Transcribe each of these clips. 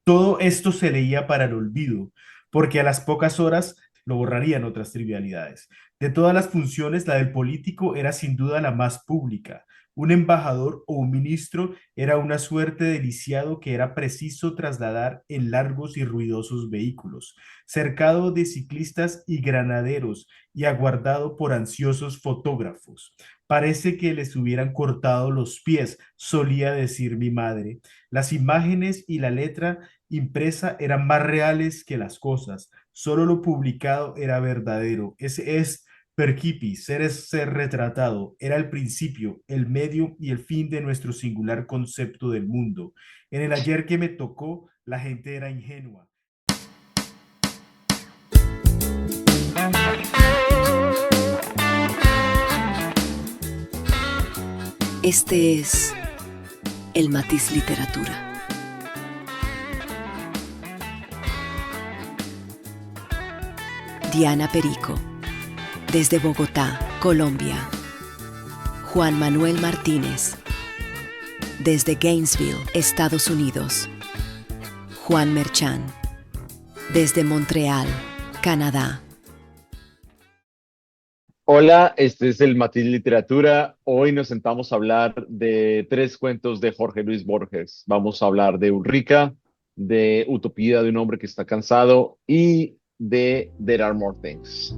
Todo esto se leía para el olvido, porque a las pocas horas lo borrarían otras trivialidades. De todas las funciones, la del político era sin duda la más pública. Un embajador o un ministro era una suerte de lisiado que era preciso trasladar en largos y ruidosos vehículos, cercado de ciclistas y granaderos y aguardado por ansiosos fotógrafos. Parece que les hubieran cortado los pies, solía decir mi madre. Las imágenes y la letra impresa eran más reales que las cosas. Solo lo publicado era verdadero. Ese es Percipis, ser es ser retratado. Era el principio, el medio y el fin de nuestro singular concepto del mundo. En el ayer que me tocó, la gente era ingenua. Este es el Matiz Literatura. Diana Perico, desde Bogotá, Colombia. Juan Manuel Martínez, desde Gainesville, Estados Unidos. Juan Merchán, desde Montreal, Canadá. Hola, este es el Matiz Literatura. Hoy nos sentamos a hablar de tres cuentos de Jorge Luis Borges. Vamos a hablar de Ulrica, de Utopía de un hombre que está cansado y de There Are More Things.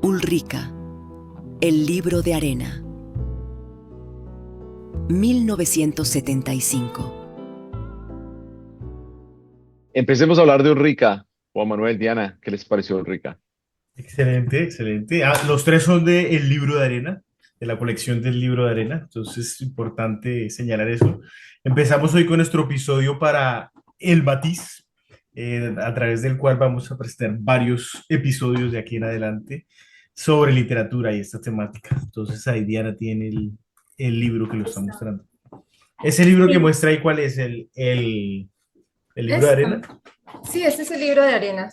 Ulrica, el libro de arena. 1975. Empecemos a hablar de Ulrica. Juan Manuel, Diana, ¿qué les pareció Ulrica? Excelente, excelente. Ah, los tres son de El Libro de Arena, de la colección del Libro de Arena. Entonces es importante señalar eso. Empezamos hoy con nuestro episodio para El Matiz, a través del cual vamos a presentar varios episodios de aquí en adelante sobre literatura y esta temática. Entonces ahí Diana tiene el libro que lo está Está. mostrando. Ese libro que Sí, muestra ahí, ¿cuál es? El Libro de esta. Arena. Sí, este es el libro de arena.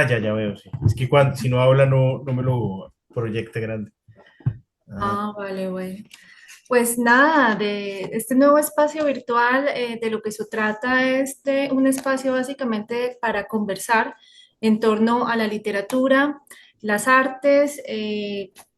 Ya veo, sí. Es que si no habla, no me lo proyecta grande. Ah, Vale, bueno. Pues nada, de este nuevo espacio virtual, de lo que se trata es de un espacio básicamente para conversar en torno a la literatura, las artes,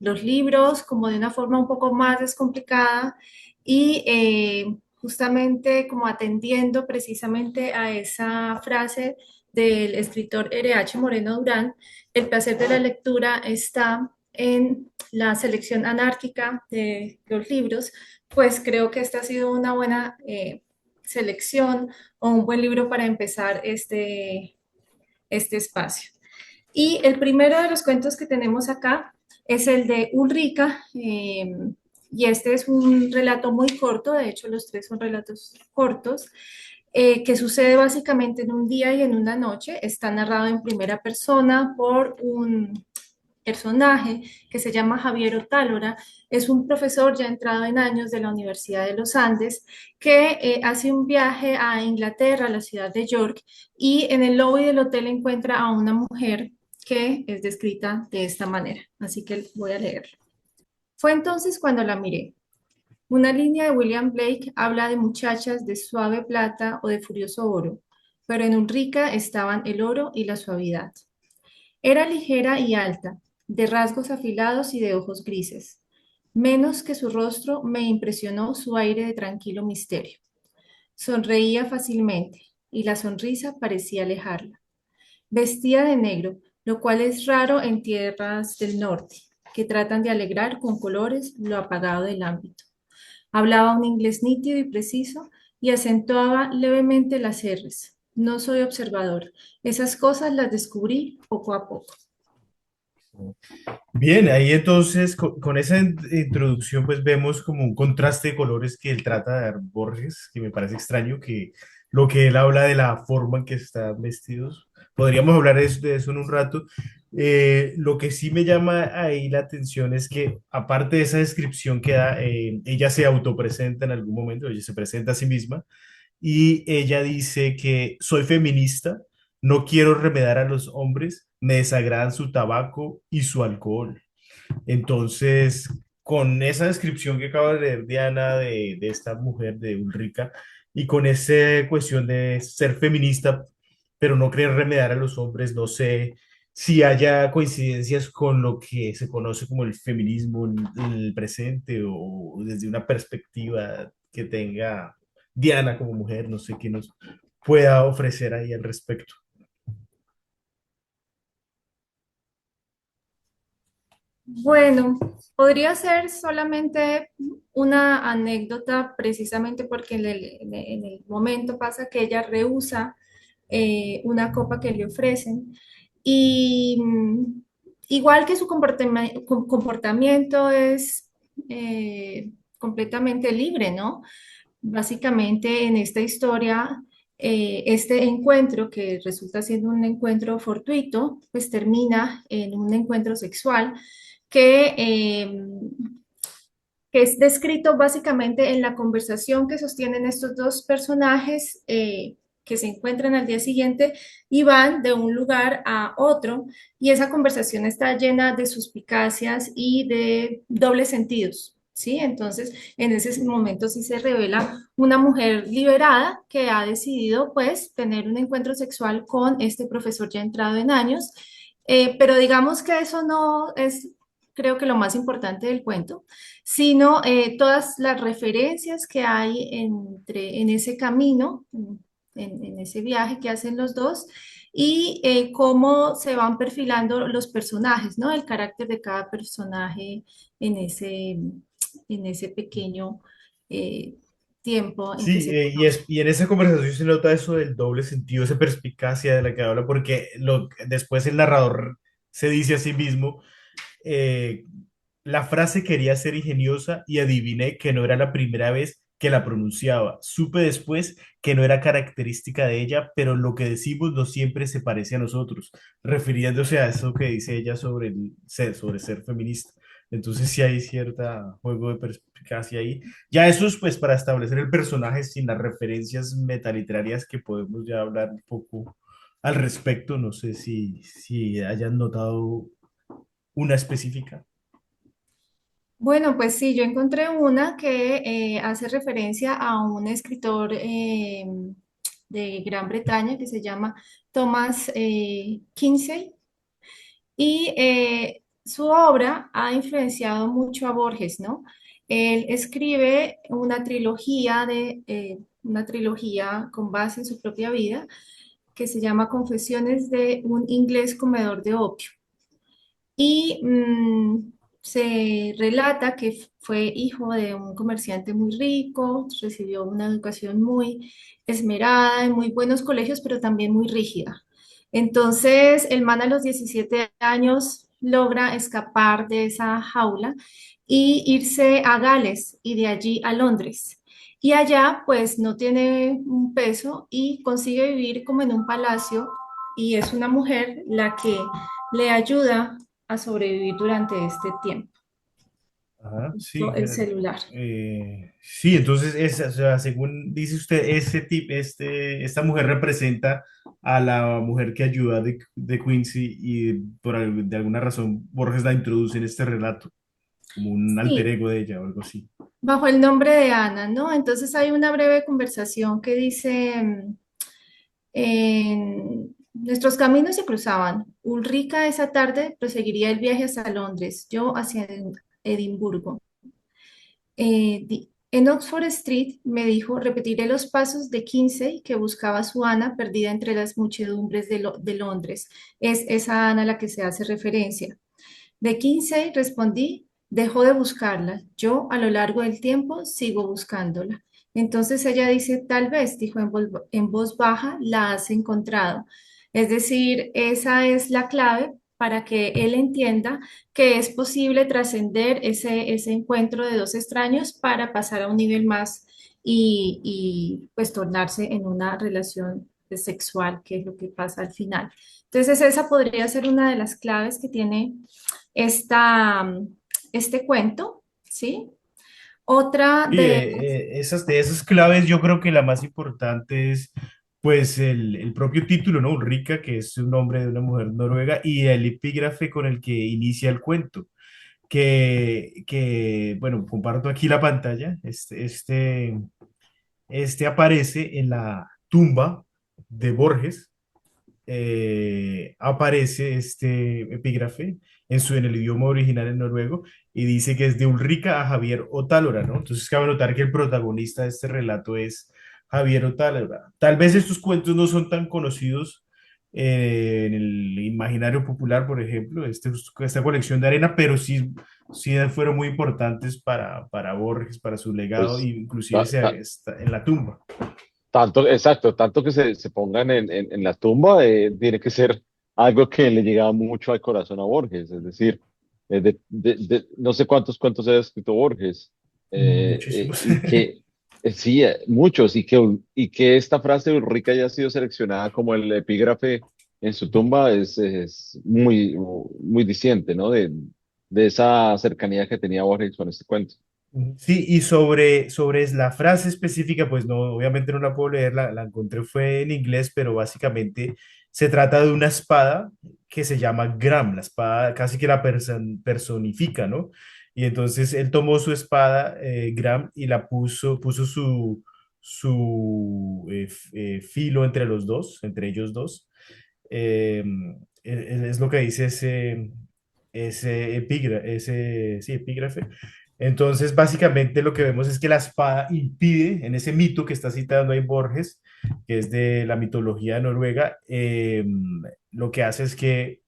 los libros, como de una forma un poco más descomplicada y justamente como atendiendo precisamente a esa frase del escritor R.H. Moreno Durán: el placer de la lectura está en la selección anárquica de los libros. Pues creo que esta ha sido una buena selección o un buen libro para empezar este espacio. Y el primero de los cuentos que tenemos acá es el de Ulrica, y este es un relato muy corto, de hecho los tres son relatos cortos, que sucede básicamente en un día y en una noche. Está narrado en primera persona por un personaje que se llama Javier Otálora. Es un profesor ya entrado en años de la Universidad de los Andes que hace un viaje a Inglaterra, a la ciudad de York, y en el lobby del hotel encuentra a una mujer que es descrita de esta manera. Así que voy a leerlo. Fue entonces cuando la miré. Una línea de William Blake habla de muchachas de suave plata o de furioso oro, pero en Ulrica estaban el oro y la suavidad. Era ligera y alta, de rasgos afilados y de ojos grises. Menos que su rostro me impresionó su aire de tranquilo misterio. Sonreía fácilmente, y la sonrisa parecía alejarla. Vestía de negro, lo cual es raro en tierras del norte, que tratan de alegrar con colores lo apagado del ámbito. Hablaba un inglés nítido y preciso y acentuaba levemente las R's. No soy observador. Esas cosas las descubrí poco a poco. bien, ahí entonces con esa introducción pues vemos como un contraste de colores que él trata de dar Borges, que me parece extraño que lo que él habla de la forma en que están vestidos. Podríamos hablar de eso en un rato. Lo que sí me llama ahí la atención es que aparte de esa descripción que da, ella se autopresenta en algún momento, ella se presenta a sí misma y ella dice que soy feminista, no quiero remedar a los hombres, me desagradan su tabaco y su alcohol. Entonces, con esa descripción que acaba de leer Diana de esta mujer, de Ulrica, y con esa cuestión de ser feminista, pero no querer remediar a los hombres, no sé si haya coincidencias con lo que se conoce como el feminismo en el presente o desde una perspectiva que tenga Diana como mujer, no sé qué nos pueda ofrecer ahí al respecto. Bueno, podría ser solamente una anécdota precisamente porque en el momento pasa que ella rehúsa una copa que le ofrecen y igual que su comportamiento es completamente libre, ¿no? Básicamente en esta historia, este encuentro que resulta siendo un encuentro fortuito, pues termina en un encuentro sexual que, que es descrito básicamente en la conversación que sostienen estos dos personajes que se encuentran al día siguiente y van de un lugar a otro, y esa conversación está llena de suspicacias y de dobles sentidos. ¿Sí? Entonces, en ese momento sí se revela una mujer liberada que ha decidido, pues, tener un encuentro sexual con este profesor ya entrado en años, pero digamos que eso no es, creo que lo más importante del cuento, sino todas las referencias que hay en ese camino, en ese viaje que hacen los dos, y cómo se van perfilando los personajes, ¿no? El carácter de cada personaje en en ese pequeño eh, tiempo en que Sí, se conoce. y en esa conversación se nota eso del doble sentido, esa perspicacia de la que habla, porque después el narrador se dice a sí mismo, eh, la frase quería ser ingeniosa y adiviné que no era la primera vez que la pronunciaba. Supe después que no era característica de ella, pero lo que decimos no siempre se parece a nosotros, refiriéndose a eso que dice ella sobre ser feminista. Entonces sí hay cierta juego de perspicacia ahí. Ya eso es pues para establecer el personaje sin las referencias metaliterarias que podemos ya hablar un poco al respecto. No sé si hayan notado una específica. Bueno, pues sí, yo encontré una que hace referencia a un escritor de Gran Bretaña que se llama Thomas Kinsey, y su obra ha influenciado mucho a Borges, ¿no? Él escribe una trilogía con base en su propia vida que se llama Confesiones de un inglés comedor de opio. Y se relata que fue hijo de un comerciante muy rico, recibió una educación muy esmerada en muy buenos colegios, pero también muy rígida. Entonces, el man a los 17 años logra escapar de esa jaula y irse a Gales y de allí a Londres. Y allá, pues, no tiene un peso y consigue vivir como en un palacio, y es una mujer la que le ayuda a sobrevivir durante este tiempo. Ajá, Justo sí, el celular. sí, entonces, o sea, según dice usted, esta mujer representa a la mujer que ayuda de Quincy y de alguna razón Borges la introduce en este relato, como un alter Sí, ego de ella o algo así. bajo el nombre de Ana, ¿no? Entonces hay una breve conversación que dice, nuestros caminos se cruzaban. Ulrica esa tarde proseguiría el viaje hasta Londres, yo hacia Edimburgo. En Oxford Street me dijo, repetiré los pasos de Kinsey que buscaba a su Ana perdida entre las muchedumbres de Londres. Es esa Ana a la que se hace referencia. De Kinsey respondí, dejó de buscarla. Yo a lo largo del tiempo sigo buscándola. Entonces ella dice, tal vez, dijo en voz baja, la has encontrado. Es decir, esa es la clave para que él entienda que es posible trascender ese encuentro de dos extraños para pasar a un nivel más pues tornarse en una relación sexual, que es lo que pasa al final. Entonces esa podría ser una de las claves que tiene esta, este cuento, ¿sí? Otra Y de, de esas claves yo creo que la más importante es pues el propio título, ¿no? Ulrica, que es un nombre de una mujer noruega, y el epígrafe con el que inicia el cuento. Bueno, comparto aquí la pantalla. aparece en la tumba de Borges, aparece este epígrafe en el idioma original en noruego y dice que es de Ulrica a Javier Otálora, ¿no? Entonces cabe notar que el protagonista de este relato es Javier Otálora. Tal vez estos cuentos no son tan conocidos en el imaginario popular, por ejemplo, esta colección de arena, pero sí, sí fueron muy importantes para Borges, para su legado, e Pues inclusive ta- ta- está en la tumba. tanto, exacto, tanto que se pongan en la tumba, tiene que ser algo que le llegaba mucho al corazón a Borges, es decir, no sé cuántos cuentos ha escrito Borges, Muchísimos. y que, sí, muchos, y que esta frase de Ulrica haya sido seleccionada como el epígrafe en su tumba es muy, muy diciente, ¿no? De esa cercanía que tenía Borges con este cuento. Sí, y sobre la frase específica, pues no, obviamente no la puedo leer, la encontré fue en inglés, pero básicamente se trata de una espada que se llama Gram, la espada casi que la personifica, ¿no? Y entonces él tomó su espada, Gram, y puso su filo entre los dos, entre ellos dos. Eh, es lo que dice sí, epígrafe. Entonces, básicamente lo que vemos es que la espada impide, en ese mito que está citando ahí Borges, que es de la mitología noruega, lo que hace es que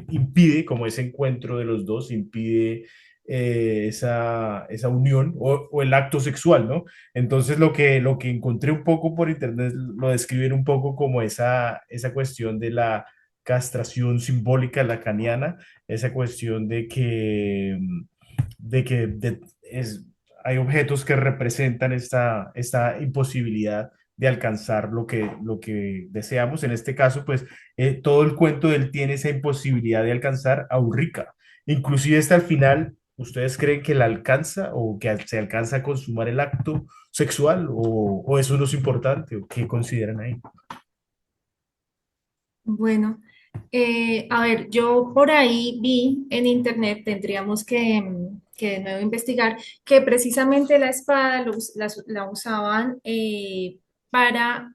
impide, como ese encuentro de los dos, impide esa unión o el acto sexual, ¿no? Entonces lo que encontré un poco por internet lo describen un poco como esa cuestión de la castración simbólica lacaniana, esa cuestión de que hay objetos que representan esta imposibilidad de alcanzar lo que deseamos. En este caso, pues todo el cuento de él tiene esa imposibilidad de alcanzar a Ulrica. Inclusive hasta el final, ¿ustedes creen que la alcanza o que se alcanza a consumar el acto sexual o eso no es importante o qué consideran ahí? Bueno, a ver, yo por ahí vi en internet, tendríamos que de nuevo investigar, que precisamente la espada la usaban para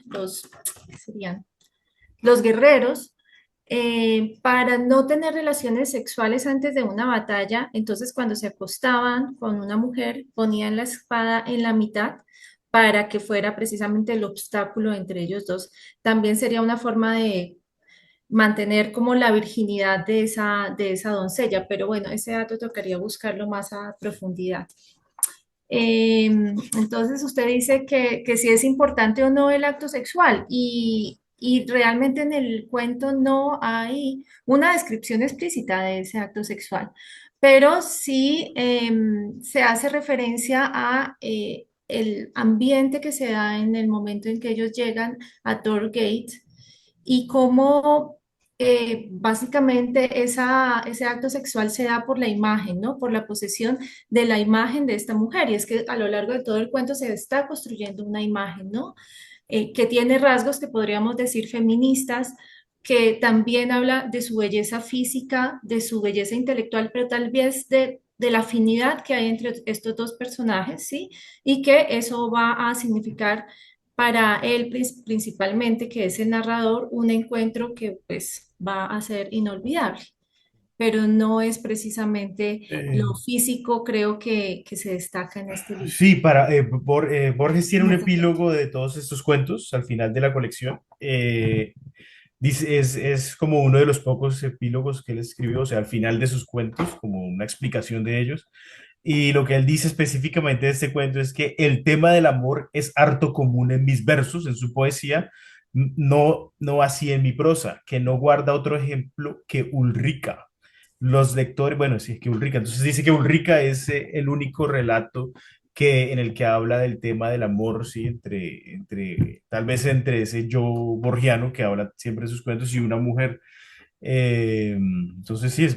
¿qué serían? Los guerreros, para no tener relaciones sexuales antes de una batalla. Entonces cuando se acostaban con una mujer, ponían la espada en la mitad para que fuera precisamente el obstáculo entre ellos dos. También sería una forma de mantener como la virginidad de esa doncella, pero bueno, ese dato tocaría buscarlo más a profundidad. Entonces usted dice que si es importante o no el acto sexual y realmente en el cuento no hay una descripción explícita de ese acto sexual, pero sí se hace referencia a el ambiente que se da en el momento en que ellos llegan a Torgate y cómo básicamente ese acto sexual se da por la imagen, ¿no? Por la posesión de la imagen de esta mujer. Y es que a lo largo de todo el cuento se está construyendo una imagen, ¿no? Que tiene rasgos que podríamos decir feministas, que también habla de su belleza física, de su belleza intelectual, pero tal vez de la afinidad que hay entre estos dos personajes, ¿sí? Y que eso va a significar para él principalmente, que es el narrador, un encuentro que pues va a ser inolvidable, pero no es precisamente lo Eh, físico, creo que se destaca en este libro. Sí, Borges tiene En un este cuento. epílogo de todos estos cuentos al final de la colección. Es como uno de los pocos epílogos que él escribió, o sea, al final de sus cuentos, como una explicación de ellos. Y lo que él dice específicamente de este cuento es que el tema del amor es harto común en mis versos, en su poesía, no así en mi prosa, que no guarda otro ejemplo que Ulrica. Los lectores, bueno, sí, que Ulrica. Entonces dice que Ulrica es el único relato en el que habla del tema del amor, sí, tal vez entre ese yo borgiano que habla siempre de sus cuentos y una mujer. Entonces sí,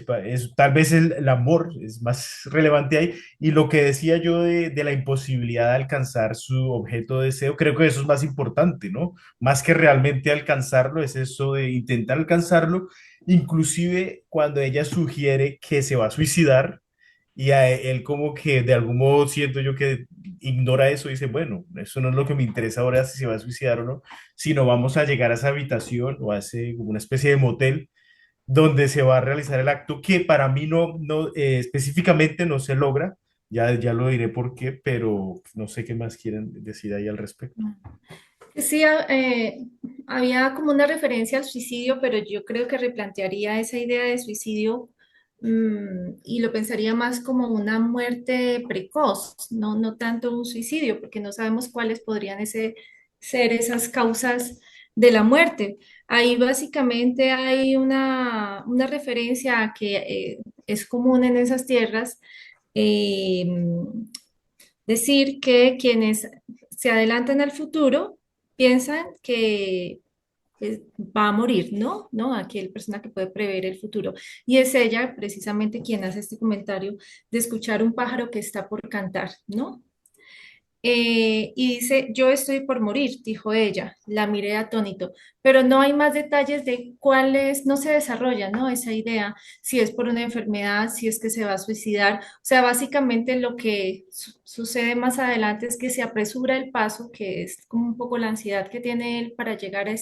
tal vez el amor es más relevante ahí. Y lo que decía yo de la imposibilidad de alcanzar su objeto de deseo, creo que eso es más importante, ¿no? Más que realmente alcanzarlo, es eso de intentar alcanzarlo, inclusive cuando ella sugiere que se va a suicidar y a él como que de algún modo siento yo que ignora eso y dice, bueno, eso no es lo que me interesa ahora si se va a suicidar o no, sino vamos a llegar a esa habitación o a ese, como una especie de motel donde se va a realizar el acto que para mí específicamente no se logra, ya lo diré por qué, pero no sé qué más quieren decir ahí al respecto. Sí, había como una referencia al suicidio, pero yo creo que replantearía esa idea de suicidio, y lo pensaría más como una muerte precoz, no tanto un suicidio, porque no sabemos cuáles podrían ser esas causas de la muerte. Ahí básicamente hay una referencia a que es común en esas tierras, eh, decir que quienes se adelantan al futuro piensan que va a morir, ¿no? ¿No? Aquella persona que puede prever el futuro. Y es ella precisamente quien hace este comentario de escuchar un pájaro que está por cantar, ¿no? Y dice, yo estoy por morir, dijo ella. La miré atónito, pero no hay más detalles de cuáles, no se desarrolla, ¿no? Esa idea, si es por una enfermedad, si es que se va a suicidar. O sea, básicamente lo que sucede más adelante es que se apresura el paso, que es como un poco la ansiedad que tiene él para llegar a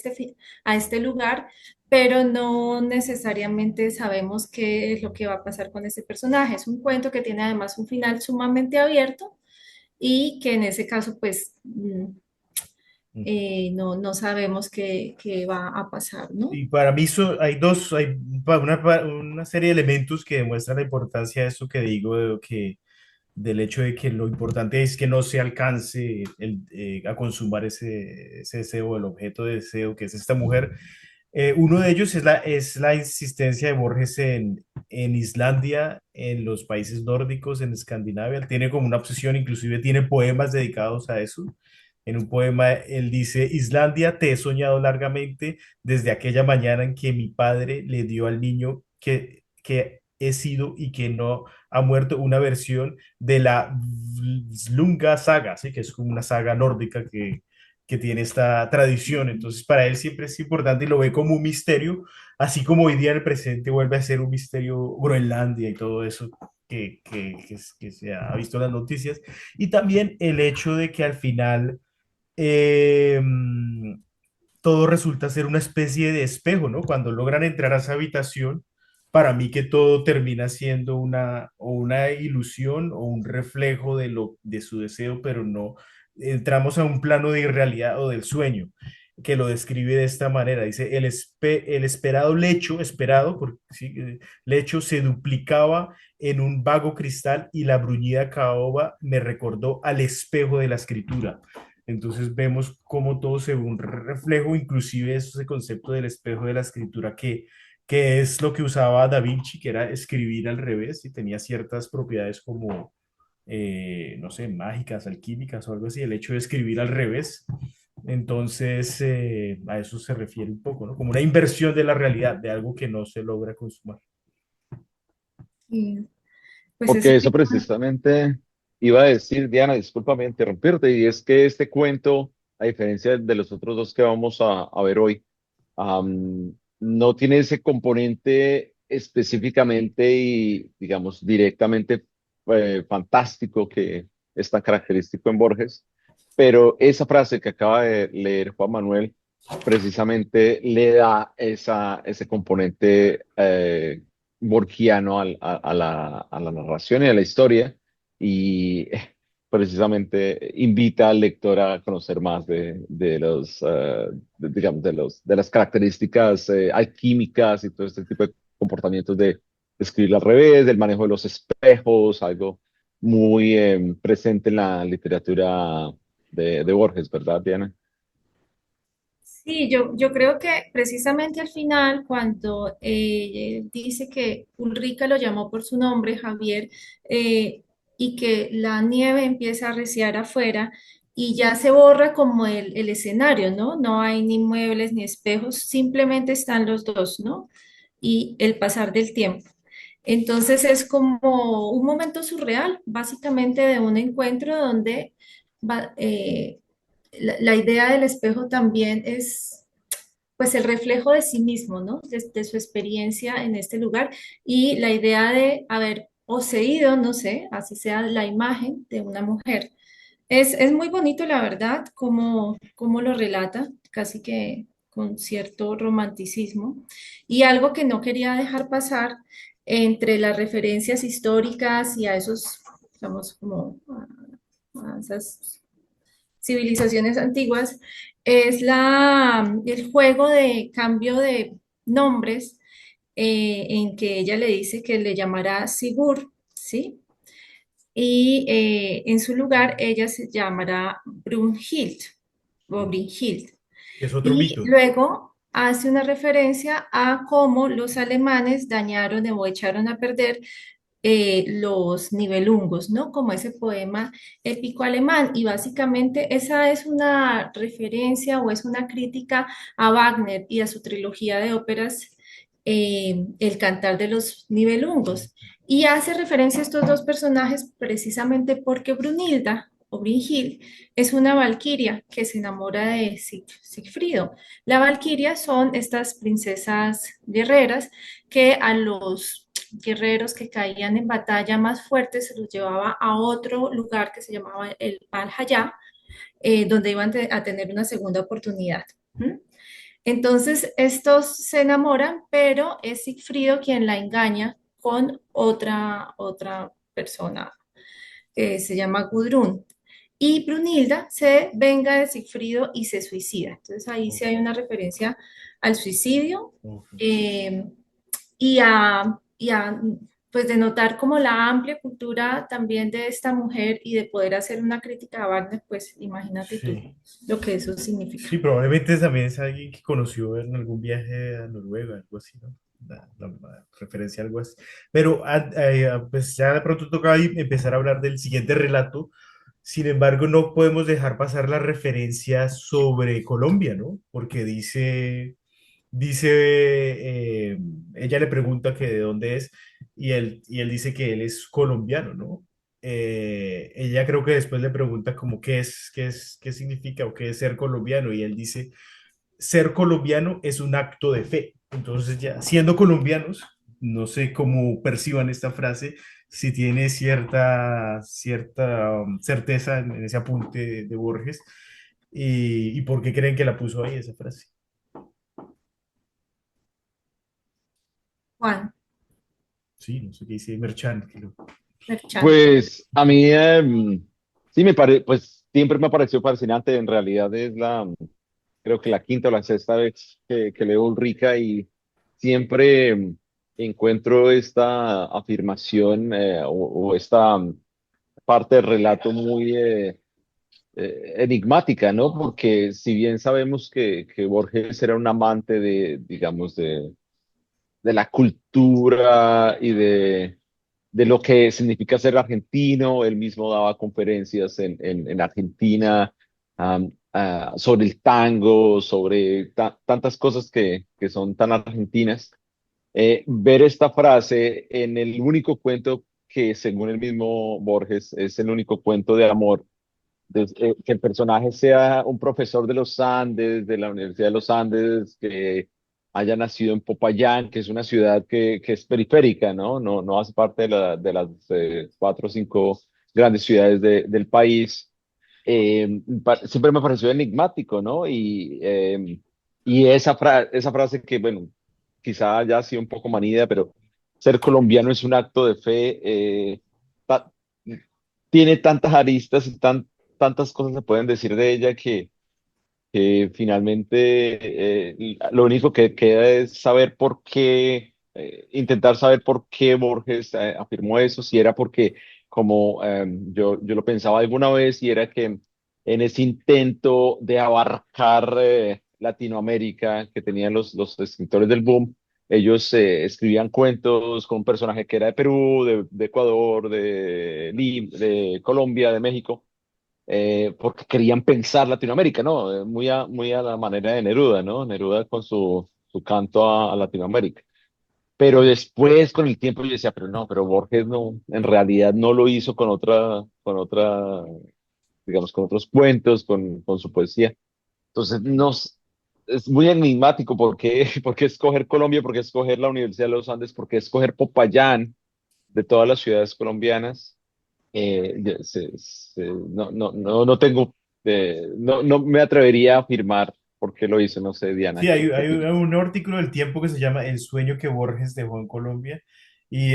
a este lugar, pero no necesariamente sabemos qué es lo que va a pasar con este personaje. Es un cuento que tiene además un final sumamente abierto y que en ese caso, pues, no sabemos qué va a pasar, ¿no? Y para mí hay una serie de elementos que demuestran la importancia de eso que digo, del hecho de que lo importante es que no se alcance a consumar ese deseo, el objeto de deseo que es esta mujer. Uno de ellos es la insistencia de Borges en Islandia, en los países nórdicos, en Escandinavia. Él tiene como una obsesión, inclusive tiene poemas dedicados a eso. En un poema él dice, Islandia, te he soñado largamente desde aquella mañana en que mi padre le dio al niño que he sido y que no ha muerto, una versión de la Slunga saga, ¿sí? Que es como una saga nórdica que tiene esta tradición. Entonces, para él siempre es importante y lo ve como un misterio, así como hoy día en el presente vuelve a ser un misterio Groenlandia y todo eso que se ha visto en las noticias. Y también el hecho de que al final eh, todo resulta ser una especie de espejo, ¿no? Cuando logran entrar a esa habitación, para mí que todo termina siendo o una ilusión o un reflejo de su deseo, pero no entramos a un plano de irrealidad o del sueño, que lo describe de esta manera. Dice, el esperado lecho, esperado, porque, sí, lecho se duplicaba en un vago cristal y la bruñida caoba me recordó al espejo de la escritura. Entonces vemos cómo todo se ve un reflejo, inclusive ese concepto del espejo de la escritura que es lo que usaba Da Vinci, que era escribir al revés y tenía ciertas propiedades como, no sé, mágicas, alquímicas o algo así, el hecho de escribir al revés. Entonces, a eso se refiere un poco, ¿no? Como una inversión de la realidad, de algo que no se logra consumar. Y pues Porque ese eso precisamente iba a decir, Diana, discúlpame interrumpirte, y es que este cuento, a diferencia de los otros dos que vamos a ver hoy, no tiene ese componente específicamente y, digamos, directamente fantástico que es tan característico en Borges, pero esa frase que acaba de leer Juan Manuel precisamente le da ese componente borgiano a la narración y a la historia y precisamente invita al lector a conocer más de digamos, de las características alquímicas y todo este tipo de comportamientos de escribir al revés, del manejo de los espejos, algo muy presente en la literatura de Borges, ¿verdad, Diana? Sí, yo creo que precisamente al final, cuando dice que Ulrica lo llamó por su nombre, Javier, y que la nieve empieza a arreciar afuera y ya se borra como el escenario, ¿no? No hay ni muebles ni espejos, simplemente están los dos, ¿no? Y el pasar del tiempo. Entonces es como un momento surreal, básicamente de un encuentro donde va, la idea del espejo también es pues el reflejo de sí mismo, ¿no? De su experiencia en este lugar y la idea de, a ver, poseído, no sé, así sea la imagen de una mujer. Es muy bonito, la verdad, como lo relata, casi que con cierto romanticismo. Y algo que no quería dejar pasar entre las referencias históricas y a esos, digamos, como a esas civilizaciones antiguas, es el juego de cambio de nombres en que ella le dice que le llamará Sigurd, ¿sí? Y en su lugar ella se llamará Brunhild o Brynhild. Es otro Y mito. luego hace una referencia a cómo los alemanes dañaron o echaron a perder los Nibelungos, ¿no? Como ese poema épico alemán. Y básicamente esa es una referencia o es una crítica a Wagner y a su trilogía de óperas, El Cantar de los Nibelungos. Y hace referencia a estos dos personajes precisamente porque Brunilda o Brynhild es una valquiria que se enamora de Sigfrido. La valquiria son estas princesas guerreras que a los guerreros que caían en batalla más fuertes se los llevaba a otro lugar que se llamaba el Valhalla, donde iban a tener una segunda oportunidad. ¿Mm? Entonces, estos se enamoran, pero es Sigfrido quien la engaña con otra persona que se llama Gudrun. Y Brunilda se venga de Sigfrido y se suicida. Entonces ahí sí Ok, hay una referencia al suicidio, ok. eh, y a pues denotar como la amplia cultura también de esta mujer y de poder hacer una crítica a Wagner, pues imagínate tú Sí. lo que eso significa. Sí, probablemente también es alguien que conoció en algún viaje a Noruega, algo así, ¿no? La referencia a algo así. Pero pues ya de pronto toca ahí empezar a hablar del siguiente relato. Sin embargo, no podemos dejar pasar la referencia sobre Colombia, ¿no? Porque dice, ella le pregunta que de dónde es y él dice que él es colombiano, ¿no? Ella creo que después le pregunta como qué significa o qué es ser colombiano y él dice, ser colombiano es un acto de fe. Entonces ya, siendo colombianos, no sé cómo perciban esta frase, si tiene cierta certeza en ese apunte de Borges y por qué creen que la puso ahí esa frase. Juan, Sí, no sé qué dice Merchan. Merchant. Pues a mí sí pues siempre me pareció fascinante. En realidad es creo que la quinta o la sexta vez que leo Ulrica y siempre encuentro esta afirmación o esta parte del relato muy enigmática, ¿no? Porque si bien sabemos que Borges era un amante digamos, de la cultura y de lo que significa ser argentino. Él mismo daba conferencias en Argentina sobre el tango, sobre tantas cosas que son tan argentinas. Ver esta frase en el único cuento que, según el mismo Borges, es el único cuento de amor, que el personaje sea un profesor de los Andes, de la Universidad de los Andes, que haya nacido en Popayán, que es una ciudad que es periférica, ¿no? No hace parte de las cuatro o cinco grandes ciudades del país. Siempre me pareció enigmático, ¿no? Y esa frase que, bueno, quizá ya ha sido un poco manida, pero ser colombiano es un acto de fe. Ta- Tiene tantas aristas y tantas cosas se pueden decir de ella que finalmente lo único que queda es saber por qué, intentar saber por qué Borges afirmó eso, si era porque, como yo lo pensaba alguna vez, y era que en ese intento de abarcar Latinoamérica que tenían los escritores del boom, ellos escribían cuentos con un personaje que era de Perú, de Ecuador, de Colombia, de México, porque querían pensar Latinoamérica, ¿no? Muy a la manera de Neruda, ¿no? Neruda con su canto a Latinoamérica. Pero después, con el tiempo, yo decía, pero no, pero Borges no, en realidad no lo hizo digamos, con otros cuentos, con su poesía. Entonces, es muy enigmático por qué, por qué escoger Colombia, por qué escoger la Universidad de los Andes, por qué escoger Popayán, de todas las ciudades colombianas. No tengo, no me atrevería a afirmar por qué lo hizo, no sé, Diana, Sí, ¿qué hay opinas? un artículo del Tiempo que se llama El sueño que Borges dejó en Colombia y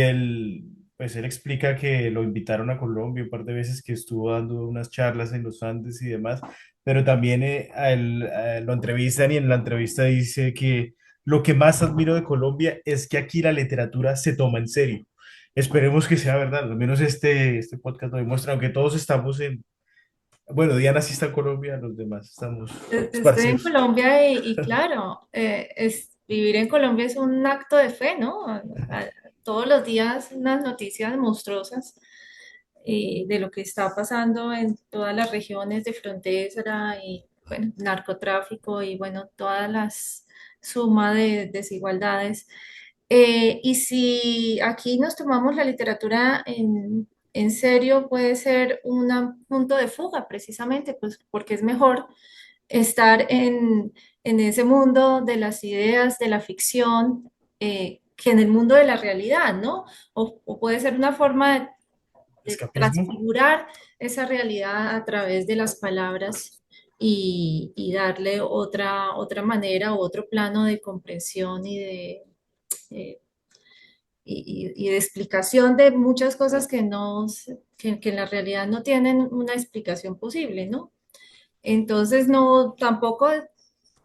pues él explica que lo invitaron a Colombia un par de veces, que estuvo dando unas charlas en los Andes y demás, pero también lo entrevistan y en la entrevista dice que lo que más admiro de Colombia es que aquí la literatura se toma en serio. Esperemos que sea verdad, al menos este podcast lo demuestra, aunque todos estamos bueno, Diana sí está en Colombia, los demás estamos Estoy en esparcidos. Colombia y claro, vivir en Colombia es un acto de fe, ¿no? Todos los días unas noticias monstruosas de lo que está pasando en todas las regiones de frontera y, bueno, narcotráfico y, bueno, todas las suma de desigualdades. Y si aquí nos tomamos la literatura en serio, puede ser un punto de fuga precisamente, pues porque es mejor estar en ese mundo de las ideas, de la ficción, que en el mundo de la realidad, ¿no? O puede ser una forma de Escapismo. transfigurar esa realidad a través de las palabras y darle otra manera o otro plano de comprensión eh, y de explicación de muchas cosas que, no, que en la realidad no tienen una explicación posible, ¿no? Entonces, no, tampoco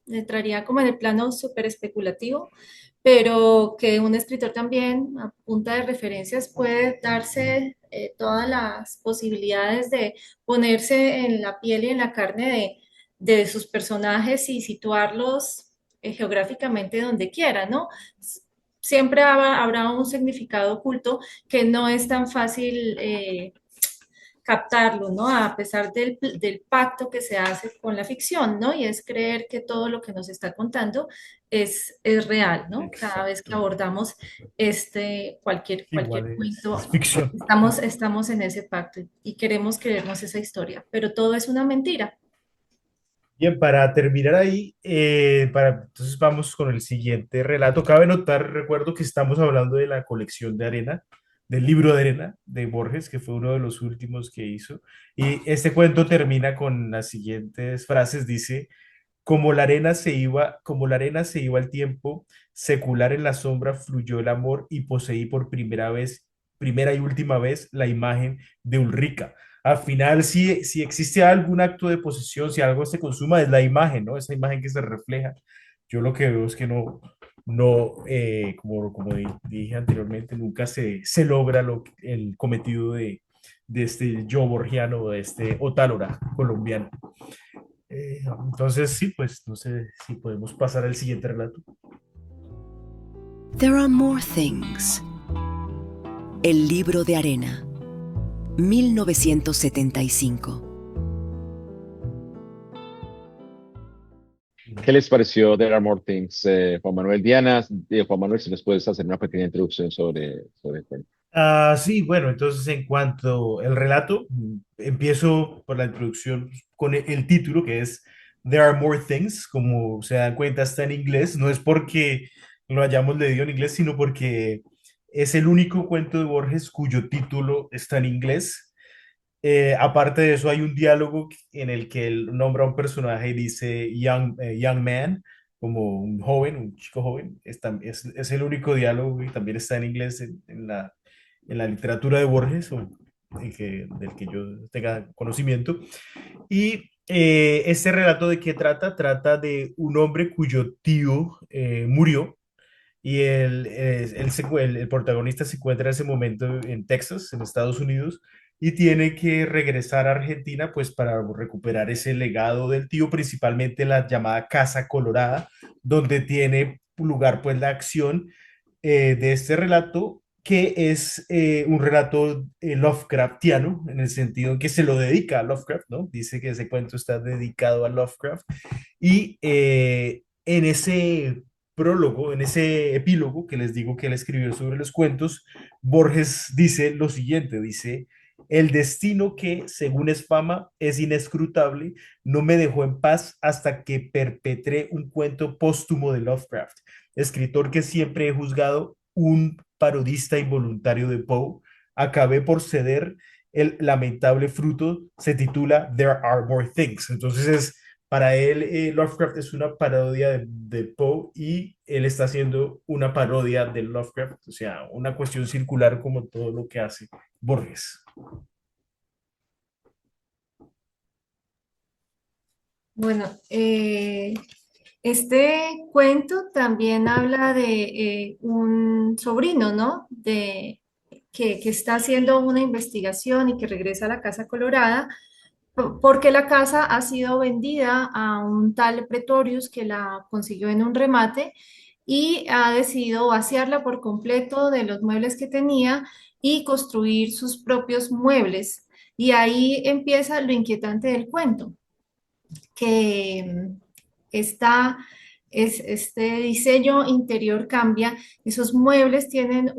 entraría como en el plano súper especulativo, pero que un escritor también, a punta de referencias, puede darse todas las posibilidades de ponerse en la piel y en la carne de sus personajes y situarlos geográficamente donde quiera, ¿no? Siempre habrá un significado oculto que no es tan fácil captarlo, ¿no? A pesar del pacto que se hace con la ficción, ¿no? Y es creer que todo lo que nos está contando es real, ¿no? Cada vez que Exacto. abordamos cualquier Igual es cuento, ficción. estamos en ese pacto y queremos creernos esa historia, pero todo es una mentira. Bien, para terminar ahí, entonces vamos con el siguiente relato. Cabe notar, recuerdo que estamos hablando de la colección de arena, del libro de arena de Borges, que fue uno de los últimos que hizo. Y este cuento termina con las siguientes frases. Dice: como la arena se iba al tiempo, secular en la sombra fluyó el amor y poseí por primera y última vez, la imagen de Ulrica. Al final, si existe algún acto de posesión, si algo se consuma, es la imagen, ¿no? Esa imagen que se refleja. Yo lo que veo es que como dije anteriormente, nunca se logra el cometido de este yo borgiano, de este otálora colombiano. Entonces, sí, pues no sé si podemos pasar al siguiente relato. There are more things. El libro de arena, 1975. ¿Qué les pareció There Are More Things, Juan Manuel? Diana, Juan Manuel, si nos puedes hacer una pequeña introducción sobre el cuento. Sí, bueno, entonces en cuanto al relato, empiezo por la introducción con el título que es There Are More Things. Como se dan cuenta, está en inglés. No es porque lo hayamos leído en inglés, sino porque es el único cuento de Borges cuyo título está en inglés. Aparte de eso, hay un diálogo en el que él nombra a un personaje y dice young man, como un joven, un chico joven. Es el único diálogo y también está en inglés en la literatura de Borges, del que yo tenga conocimiento. Y este relato de qué trata, trata de un hombre cuyo tío murió. Y el protagonista se encuentra en ese momento en Texas, en Estados Unidos, y tiene que regresar a Argentina pues para recuperar ese legado del tío, principalmente la llamada Casa Colorada, donde tiene lugar pues la acción de este relato, que es un relato Lovecraftiano, en el sentido en que se lo dedica a Lovecraft, ¿no? Dice que ese cuento está dedicado a Lovecraft. Y en ese prólogo, en ese epílogo que les digo que él escribió sobre los cuentos, Borges dice lo siguiente, dice: el destino que, según es fama, es inescrutable, no me dejó en paz hasta que perpetré un cuento póstumo de Lovecraft, escritor que siempre he juzgado un parodista involuntario de Poe. acabé por ceder, el lamentable fruto se titula There Are More Things. Entonces para él, Lovecraft es una parodia de Poe y él está haciendo una parodia de Lovecraft, o sea, una cuestión circular como todo lo que hace Borges. Bueno, este cuento también habla de un sobrino, ¿no? Que está haciendo una investigación y que regresa a la Casa Colorada porque la casa ha sido vendida a un tal Pretorius que la consiguió en un remate y ha decidido vaciarla por completo de los muebles que tenía y construir sus propios muebles. Y ahí empieza lo inquietante del cuento que esta, este diseño interior cambia, esos muebles tienen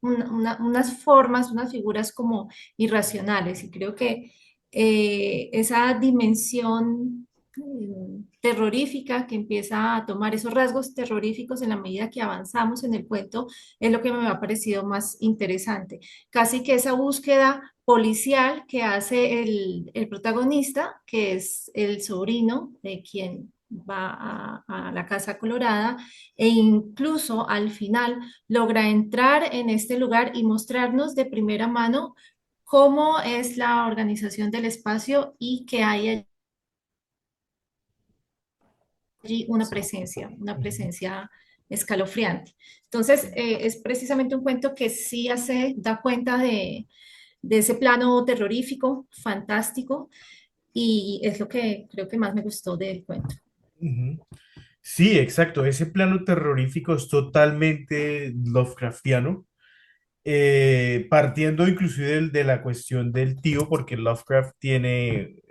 unas formas, unas figuras como irracionales y creo que esa dimensión terrorífica que empieza a tomar esos rasgos terroríficos en la medida que avanzamos en el cuento es lo que me ha parecido más interesante. Casi que esa búsqueda policial que hace el protagonista, que es el sobrino de quien va a la Casa Colorada, e incluso al final logra entrar en este lugar y mostrarnos de primera mano cómo es la organización del espacio y que hay allí una Ujú. presencia escalofriante. Entonces, es precisamente un cuento que sí da cuenta de ese plano terrorífico, fantástico, y es lo que creo que más me gustó del cuento. Ujú. Sí, exacto. Ese plano terrorífico es totalmente Lovecraftiano, partiendo inclusive de la cuestión del tío, porque Lovecraft tiene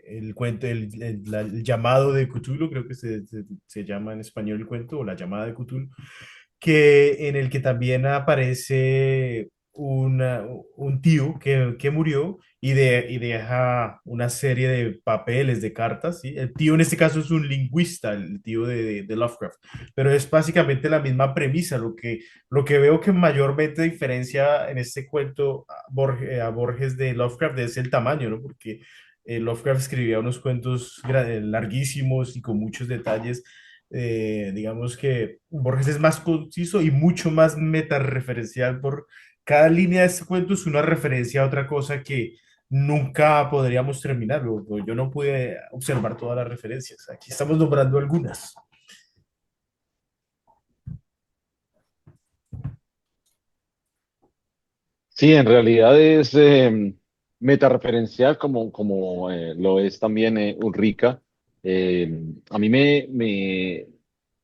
el cuento, el llamado de Cthulhu, creo que se llama en español el cuento, o la llamada de Cthulhu, en el que también aparece un tío que murió y deja una serie de papeles, de cartas, ¿sí? El tío en este caso es un lingüista, el tío de Lovecraft, pero es básicamente la misma premisa. Lo que veo que mayormente diferencia en este cuento a Borges de Lovecraft es el tamaño, ¿no? Porque Lovecraft escribía unos cuentos larguísimos y con muchos detalles. Digamos que Borges es más conciso y mucho más metareferencial. Por cada línea de este cuento es una referencia a otra cosa que nunca podríamos terminar. Yo no pude observar todas las referencias. Aquí estamos nombrando algunas. Sí, en realidad es metareferencial como lo es también Ulrica. A mí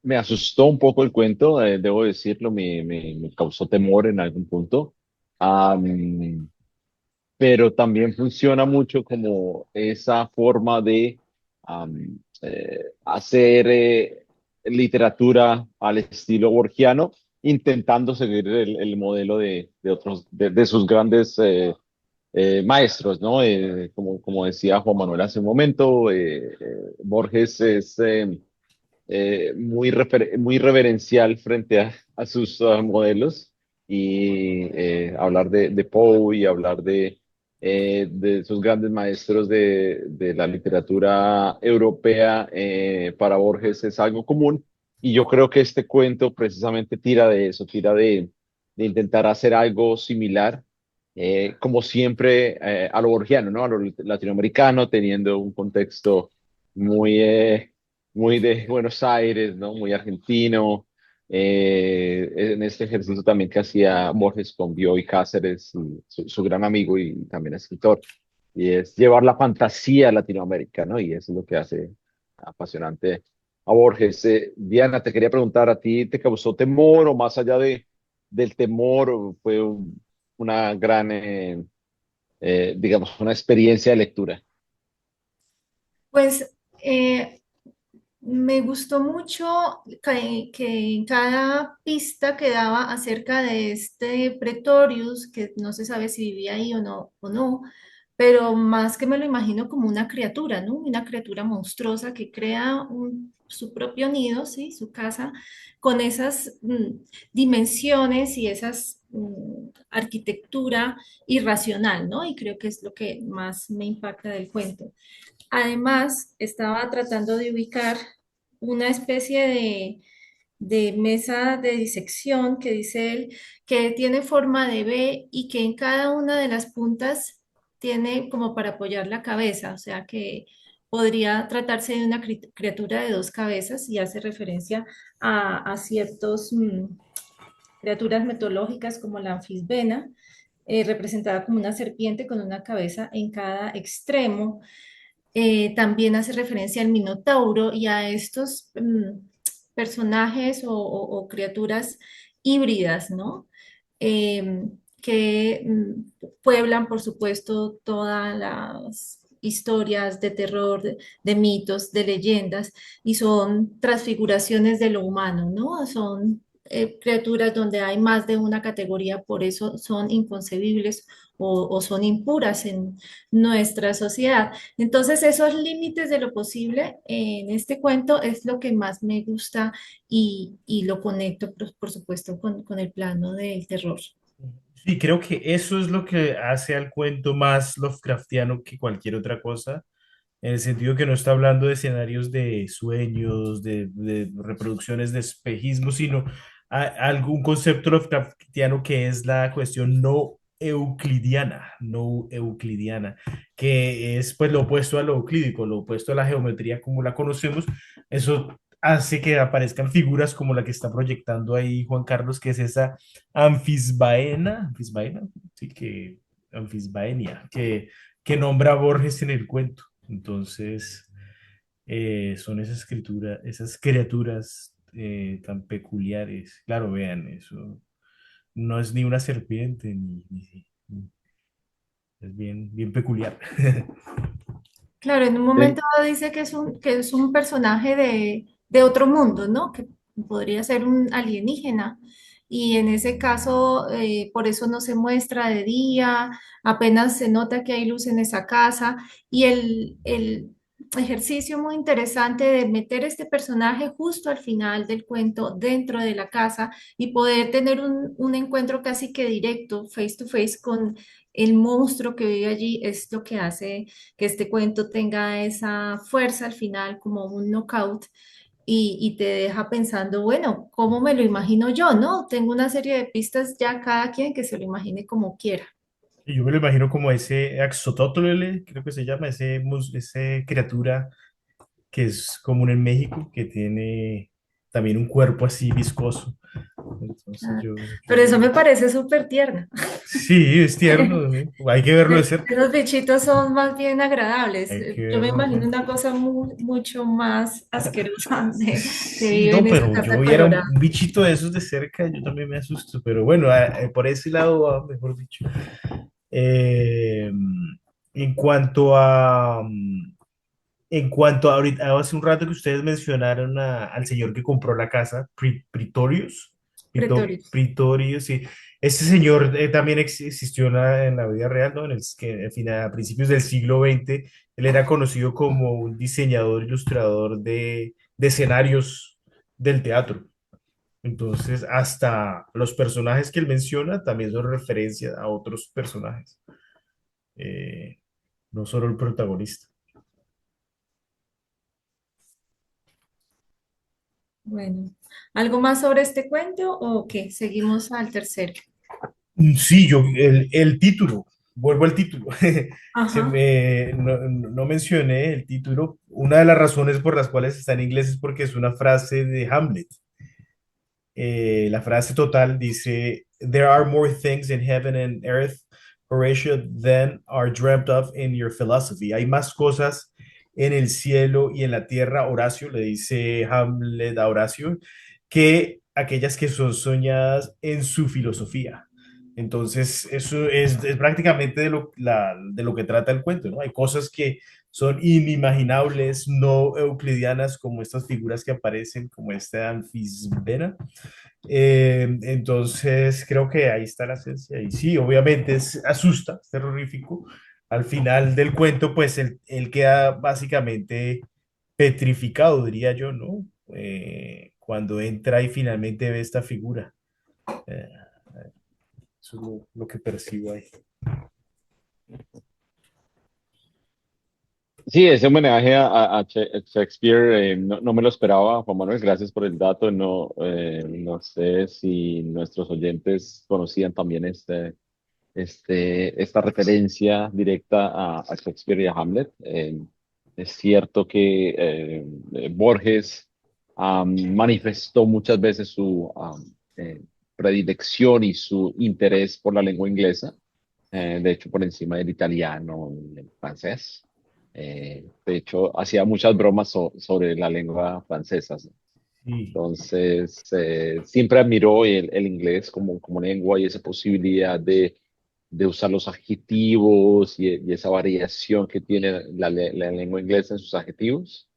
me asustó un poco el cuento, debo decirlo, me causó temor en algún punto. Am, pero también funciona mucho como esa forma de hacer literatura al estilo borgiano, intentando seguir el modelo de otros, de sus grandes maestros, ¿no? Como decía Juan Manuel hace un momento, Borges es muy reverencial frente a sus modelos y hablar de Poe y hablar de sus grandes maestros de la literatura europea para Borges es algo común y yo creo que este cuento precisamente tira de eso, tira de intentar hacer algo similar. Como siempre, a lo borgiano, ¿no? A lo latinoamericano, teniendo un contexto muy, muy de Buenos Aires, ¿no? Muy argentino. En este ejercicio también que hacía Borges con Bioy Cáceres, y su gran amigo y también escritor, y es llevar la fantasía a Latinoamérica, ¿no? Y eso es lo que hace apasionante a Borges. Diana, te quería preguntar, ¿a ti te causó temor o más allá del temor fue una gran, digamos, una experiencia de lectura? Pues me gustó mucho que en cada pista que daba acerca de este Pretorius, que no se sabe si vivía ahí o no, pero más que me lo imagino como una criatura, ¿no? Una criatura monstruosa que crea su propio nido, ¿sí? Su casa, con esas dimensiones y esas arquitectura irracional, ¿no? Y creo que es lo que más me impacta del cuento. Además, estaba tratando de ubicar una especie de mesa de disección que dice él que tiene forma de V y que en cada una de las puntas tiene como para apoyar la cabeza, o sea que podría tratarse de una criatura de dos cabezas y hace referencia a ciertos criaturas mitológicas como la anfisbena, representada como una serpiente con una cabeza en cada extremo. También hace referencia al Minotauro y a estos personajes o criaturas híbridas, ¿no? Que pueblan, por supuesto, todas las historias de terror, de mitos, de leyendas, y son transfiguraciones de lo humano, ¿no? Son criaturas donde hay más de una categoría, por eso son inconcebibles o son impuras en nuestra sociedad. Entonces, esos límites de lo posible en este cuento es lo que más me gusta y lo conecto, por supuesto, con el plano del terror. Sí, creo que eso es lo que hace al cuento más Lovecraftiano que cualquier otra cosa, en el sentido que no está hablando de escenarios de sueños, de reproducciones de espejismo, sino algún concepto Lovecraftiano que es la cuestión no euclidiana, que es pues lo opuesto a lo euclídico, lo opuesto a la geometría como la conocemos. Eso hace que aparezcan figuras como la que está proyectando ahí Juan Carlos, que es esa anfisbaena, sí, anfisbaenia, que nombra a Borges en el cuento. Entonces, son esas criaturas tan peculiares. Claro, vean, eso no es ni una serpiente, es bien, bien peculiar. Claro, en un momento Sí, dice que es un personaje de otro mundo, ¿no? Que podría ser un alienígena. Y en ese caso, por eso no se muestra de día, apenas se nota que hay luz en esa casa. Y el ejercicio muy interesante de meter este personaje justo al final del cuento dentro de la casa y poder tener un encuentro casi que directo, face to face, con el monstruo que vive allí, es lo que hace que este cuento tenga esa fuerza al final como un knockout y te deja pensando, bueno, ¿cómo me lo imagino yo, no? Tengo una serie de pistas ya cada quien que se lo imagine como quiera. Y yo me lo imagino como ese Axotótlele, creo que se llama, ese criatura que es común en México, que tiene también un cuerpo así viscoso. Entonces Ah, yo pero me eso me lo... parece súper tierno. Sí, es tierno, ¿no? Hay que verlo de cerca. Esos bichitos son más bien agradables. Hay que Yo me verlo. imagino una cosa mucho más asquerosa que Sí, vive no, en esa pero yo casa viera un colorada. bichito de esos de cerca, yo también me asusto. Pero bueno, por ese lado va, mejor dicho. Eh, en cuanto a, ahorita, hace un rato que ustedes mencionaron al señor que compró la casa, Pretorius, Pretorios. Pretorius, sí. Este señor también existió en la vida real, ¿no? A principios del siglo XX, él era conocido como un diseñador, ilustrador de escenarios del teatro. Entonces, hasta los personajes que él menciona también son referencia a otros personajes, eh, no solo el protagonista. Bueno, ¿algo más sobre este cuento o qué? Seguimos al tercero. Sí, el título, vuelvo al título. Ajá, No mencioné el título. Una de las razones por las cuales está en inglés es porque es una frase de Hamlet. La frase total dice, There are more things in heaven and earth, Horatio, than are dreamt of in your philosophy. Hay más cosas en el cielo y en la tierra, Horacio, le dice Hamlet a Horacio, que aquellas que son soñadas en su filosofía. Entonces, eso es prácticamente de lo que trata el cuento, ¿no? Hay cosas que son inimaginables, no euclidianas, como estas figuras que aparecen, como esta anfisbena. Entonces, creo que ahí está la esencia. Y sí, obviamente asusta, es terrorífico, al final del cuento, pues él queda básicamente petrificado, diría yo, ¿no? Cuando entra y finalmente ve esta figura. Eh, Eso es lo que percibo ahí. Sí, ese homenaje a Shakespeare no me lo esperaba, Juan Manuel, gracias por el dato. No sé si nuestros oyentes conocían también esta referencia directa a Shakespeare y a Hamlet. Es cierto que Borges manifestó muchas veces su predilección y su interés por la lengua inglesa, de hecho por encima del italiano y el francés. De hecho, hacía muchas bromas sobre la lengua francesa. ¿Sí? Sí. Entonces, siempre admiró el inglés como lengua y esa posibilidad de usar los adjetivos y esa variación que tiene la lengua inglesa en sus adjetivos.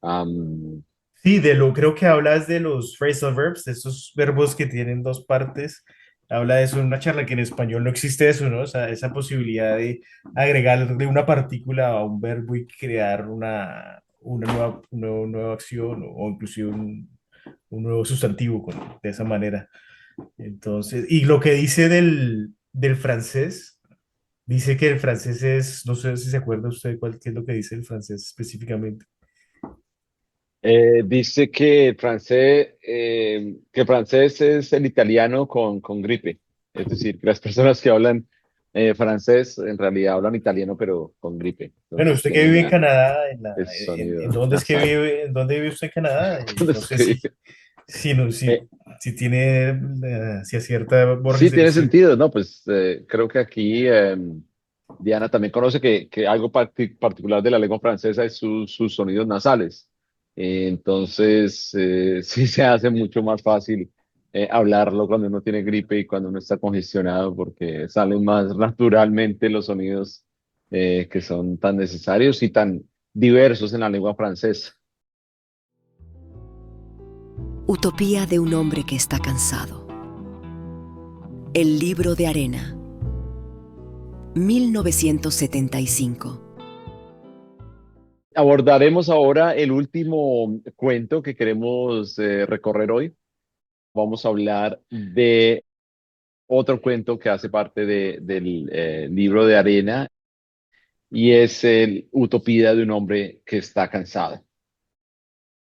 Am, Sí, creo que hablas de los phrasal verbs, de esos verbos que tienen dos partes. Habla de eso en una charla que en español no existe eso, ¿no? O sea, esa posibilidad de agregarle una partícula a un verbo y crear una nueva acción o inclusive un nuevo sustantivo de esa manera. Entonces, y lo que dice del francés, dice que el francés es, no sé si se acuerda usted qué es lo que dice el francés específicamente. dice que el francés es el italiano con gripe. Es decir, que las personas que hablan francés en realidad hablan italiano, pero con gripe. Bueno, Entonces usted que tienen vive en Canadá, ese en sonido dónde es que nasal. vive, en dónde vive usted en Canadá? No Entonces, sé si, no, eh, si tiene, si acierta sí, Borges en tiene ese. sentido, ¿no? Pues creo que aquí Diana también conoce que algo particular de la lengua francesa es sus sonidos nasales. Entonces, sí se hace mucho más fácil hablarlo cuando uno tiene gripe y cuando uno está congestionado, porque salen más naturalmente los sonidos que son tan necesarios y tan diversos en la lengua francesa. Utopía de un hombre que está cansado. El libro de arena. 1975. Abordaremos ahora el último cuento que queremos recorrer hoy. Vamos a hablar de otro cuento que hace parte del libro de arena y es el Utopía de un hombre que está cansado.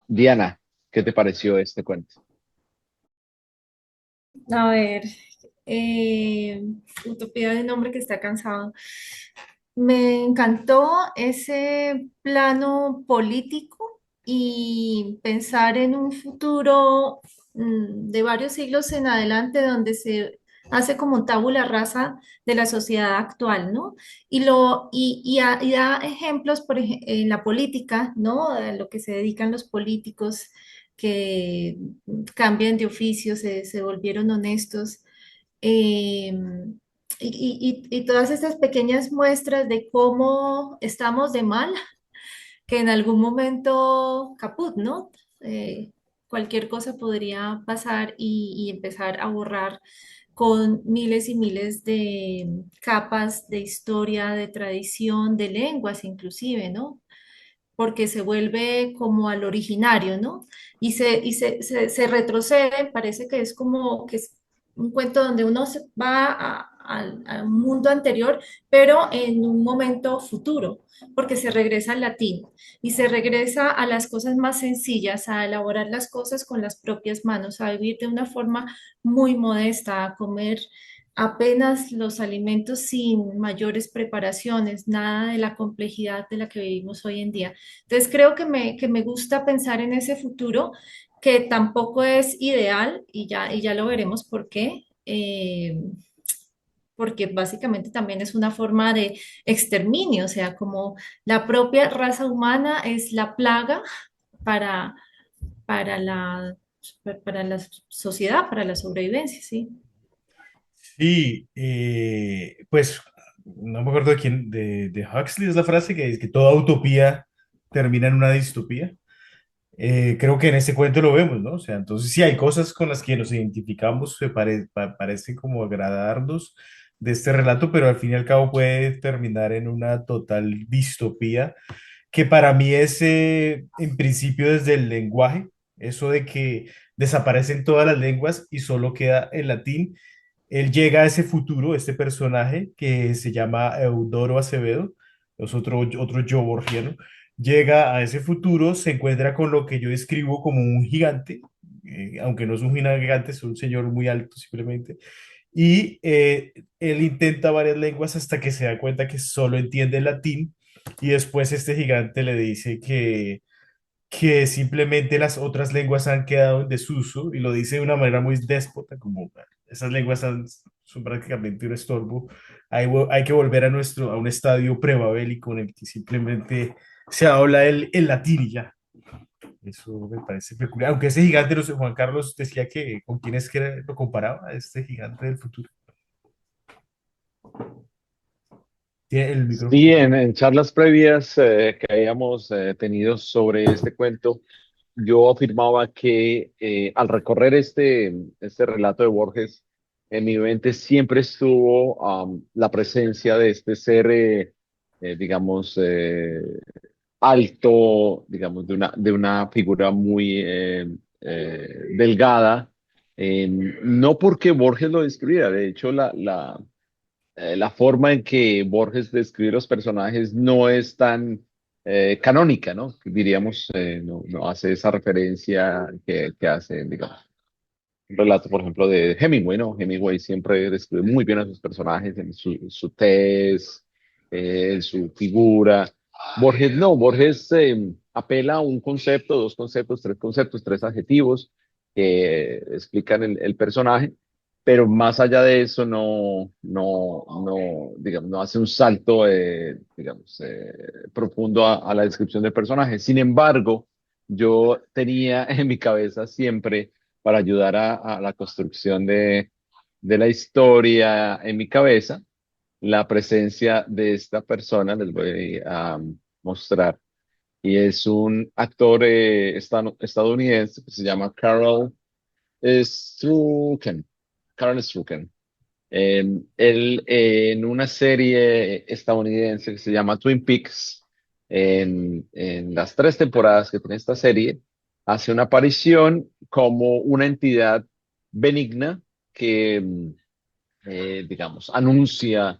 Diana, ¿qué te pareció este cuento? A ver, eh, Utopía de un hombre que está cansado. Me encantó ese plano político y pensar en un futuro de varios siglos en adelante donde se hace como tabula rasa de la sociedad actual, ¿no? Y da ejemplos en la política, ¿no? A lo que se dedican los políticos que cambian de oficio, se volvieron honestos. eh, y todas estas pequeñas muestras de cómo estamos de mal, que en algún momento caput, ¿no? Cualquier cosa podría pasar y empezar a borrar con miles y miles de capas de historia, de tradición, de lenguas inclusive, ¿no? Porque se vuelve como al originario, ¿no? Se retrocede, parece que es como que es un cuento donde uno va a un mundo anterior, pero en un momento futuro, porque se regresa al latín y se regresa a las cosas más sencillas, a elaborar las cosas con las propias manos, a vivir de una forma muy modesta, a comer apenas los alimentos sin mayores preparaciones, nada de la complejidad de la que vivimos hoy en día. Entonces creo que me gusta pensar en ese futuro que tampoco es ideal y ya lo veremos por qué. Porque básicamente también es una forma de exterminio, o sea, como la propia raza humana es la plaga para, para para la sociedad, para la sobrevivencia, ¿sí? Sí, pues no me acuerdo de quién, de Huxley es la frase que dice que toda utopía termina en una distopía. Creo que en este cuento lo vemos, ¿no? O sea, entonces sí hay cosas con las que nos identificamos, parece como agradarnos, de este relato, pero al fin y al cabo puede terminar en una total distopía, que para mí es en principio desde el lenguaje, eso de que desaparecen todas las lenguas y solo queda el latín. Él llega a ese futuro, este personaje que se llama Eudoro Acevedo, es otro yo borgiano, llega a ese futuro, se encuentra con lo que yo describo como un gigante, aunque no es un gigante, es un señor muy alto simplemente, y él intenta varias lenguas hasta que se da cuenta que solo entiende el latín, y después este gigante le dice que simplemente las otras lenguas han quedado en desuso y lo dice de una manera muy déspota, como esas lenguas son prácticamente un estorbo. Hay que volver a un estadio prebabélico en el que simplemente se habla el latín y ya. Eso me parece peculiar. Aunque ese gigante, no sé, Juan Carlos decía que con quién es que lo comparaba, este gigante del futuro. Tiene el Sí, micrófono. en charlas previas que habíamos tenido sobre este cuento, yo afirmaba que al recorrer este relato de Borges, en mi mente siempre estuvo la presencia de este ser, digamos, alto, digamos, de una figura muy delgada. No porque Borges lo describiera, de hecho, la forma en que Borges describe los personajes no es tan canónica, ¿no? Diríamos, no hace esa referencia que hace, digamos, un relato, por ejemplo, de Hemingway, ¿no? Hemingway siempre describe muy bien a sus personajes en su tez, en su figura. Borges no, Borges apela a un concepto, dos conceptos, tres adjetivos que explican el personaje, pero más allá de eso digamos, no hace un salto, digamos, profundo a la descripción del personaje. Sin embargo, yo tenía en mi cabeza siempre para ayudar a la construcción de la historia en mi cabeza, la presencia de esta persona, les voy a mostrar, y es un actor estadounidense que se llama Strucken, Carl Strucken. Él en una serie estadounidense que se llama Twin Peaks, en las tres temporadas que tiene esta serie, hace una aparición como una entidad benigna que, digamos, anuncia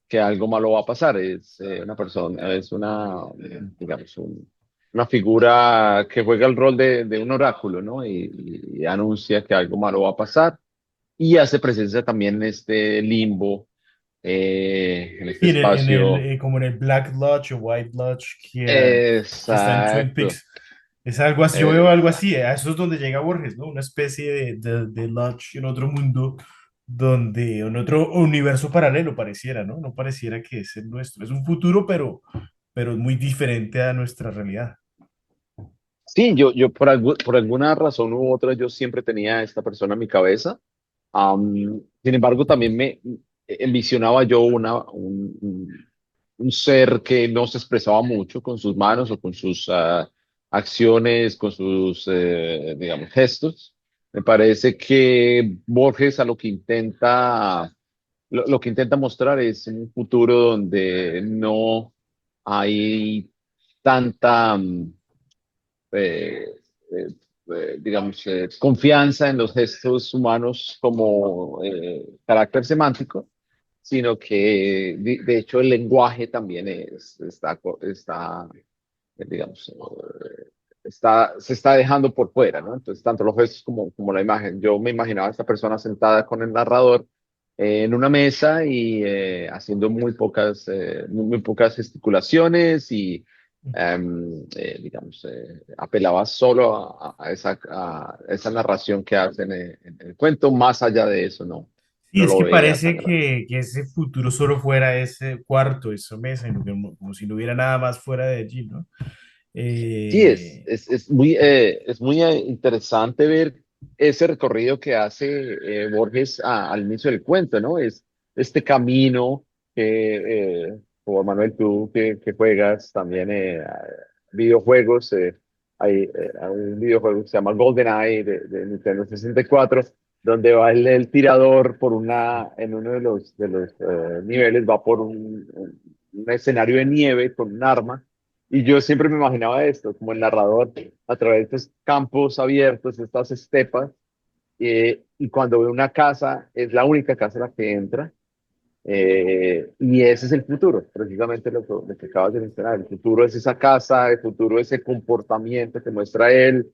que algo malo va a pasar. Es una persona, es digamos, una figura que juega el rol de un oráculo, ¿no? Y anuncia que algo malo va a pasar y hace presencia también en este limbo, en este Sí, espacio. como en el Black Lodge o White Lodge que está en Twin Exacto. Peaks. Es algo así, yo veo Eh, algo así, a eso es donde llega Borges, ¿no? Una especie de Lodge en otro mundo, en otro universo paralelo pareciera, ¿no? No pareciera que es el nuestro. Es un futuro, pero es muy diferente a nuestra realidad. sí, yo por alguna razón u otra, yo siempre tenía a esta persona en mi cabeza. Sin embargo, también me envisionaba yo un ser que no se expresaba mucho con sus manos o con sus acciones, con sus, digamos, gestos. Me parece que Borges a lo que intenta mostrar es un futuro donde no hay tanta, eh, eh, digamos, confianza en los gestos humanos como carácter semántico, sino que de hecho el lenguaje también digamos, se está dejando por fuera, ¿no? Entonces, tanto los gestos como la imagen. Yo me imaginaba a esta persona sentada con el narrador en una mesa y haciendo muy pocas gesticulaciones y, digamos, apelaba solo a esa narración que hacen en el cuento. Más allá de eso, Sí, no es lo que veía tan parece grande. que ese futuro solo fuera ese cuarto, esa mesa, como si no hubiera nada más fuera de allí, ¿no? Sí, Eh, es muy interesante ver ese recorrido que hace Borges al inicio del cuento, ¿no? Es este camino como Manuel, tú que juegas también videojuegos, hay un videojuego que se llama GoldenEye de Nintendo 64. donde va el tirador por en uno de los niveles, va por un escenario de nieve con un arma. Y yo siempre me imaginaba esto, como el narrador a través de estos campos abiertos, estas estepas, y cuando ve una casa, es la única casa a la que entra, y ese es el futuro, precisamente lo que acabas de mencionar. El futuro es esa casa, el futuro es ese comportamiento que muestra él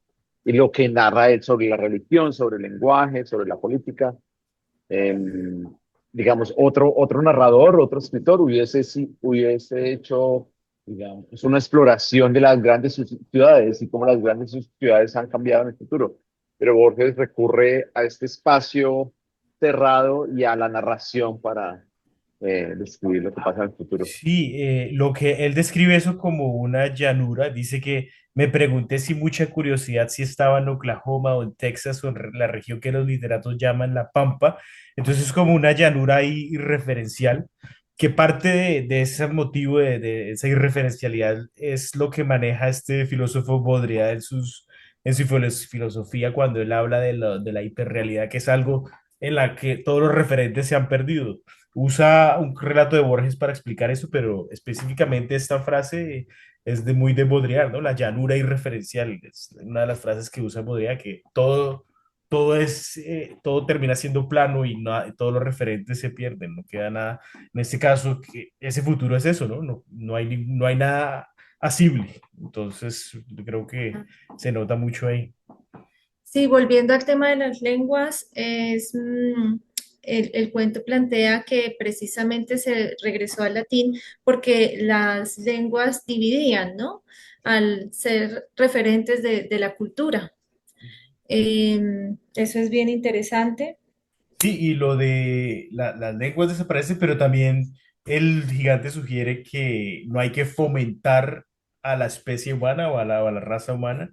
y lo que narra él sobre la religión, sobre el lenguaje, sobre la política. Eh, digamos, otro narrador, otro escritor hubiese hecho, digamos, una exploración de las grandes ciudades y cómo las grandes ciudades han cambiado en el futuro. Pero Borges recurre a este espacio cerrado y a la narración para describir lo que pasa en el futuro. Sí, lo que él describe eso como una llanura, dice que me pregunté si mucha curiosidad si estaba en Oklahoma o en Texas o en la región que los literatos llaman la Pampa, entonces es como una llanura ahí irreferencial, que parte de ese motivo de esa irreferencialidad es lo que maneja este filósofo Baudrillard en su filosofía cuando él habla de la hiperrealidad, que es algo en la que todos los referentes se han perdido. Usa un relato de Borges para explicar eso, pero específicamente esta frase es de muy de Baudrillard, ¿no? La llanura irreferencial es una de las frases que usa Baudrillard, que todo termina siendo plano y todos los referentes se pierden, no queda nada. En este caso, que ese futuro es eso, ¿no? No hay nada asible. Entonces, yo creo que se nota mucho ahí. Sí, volviendo al tema de las lenguas, el cuento plantea que precisamente se regresó al latín porque las lenguas dividían, ¿no? Al ser referentes de la cultura. Eso es bien interesante. Sí, y lo de las lenguas desaparecen, pero también el gigante sugiere que no hay que fomentar a la especie humana o a la raza humana,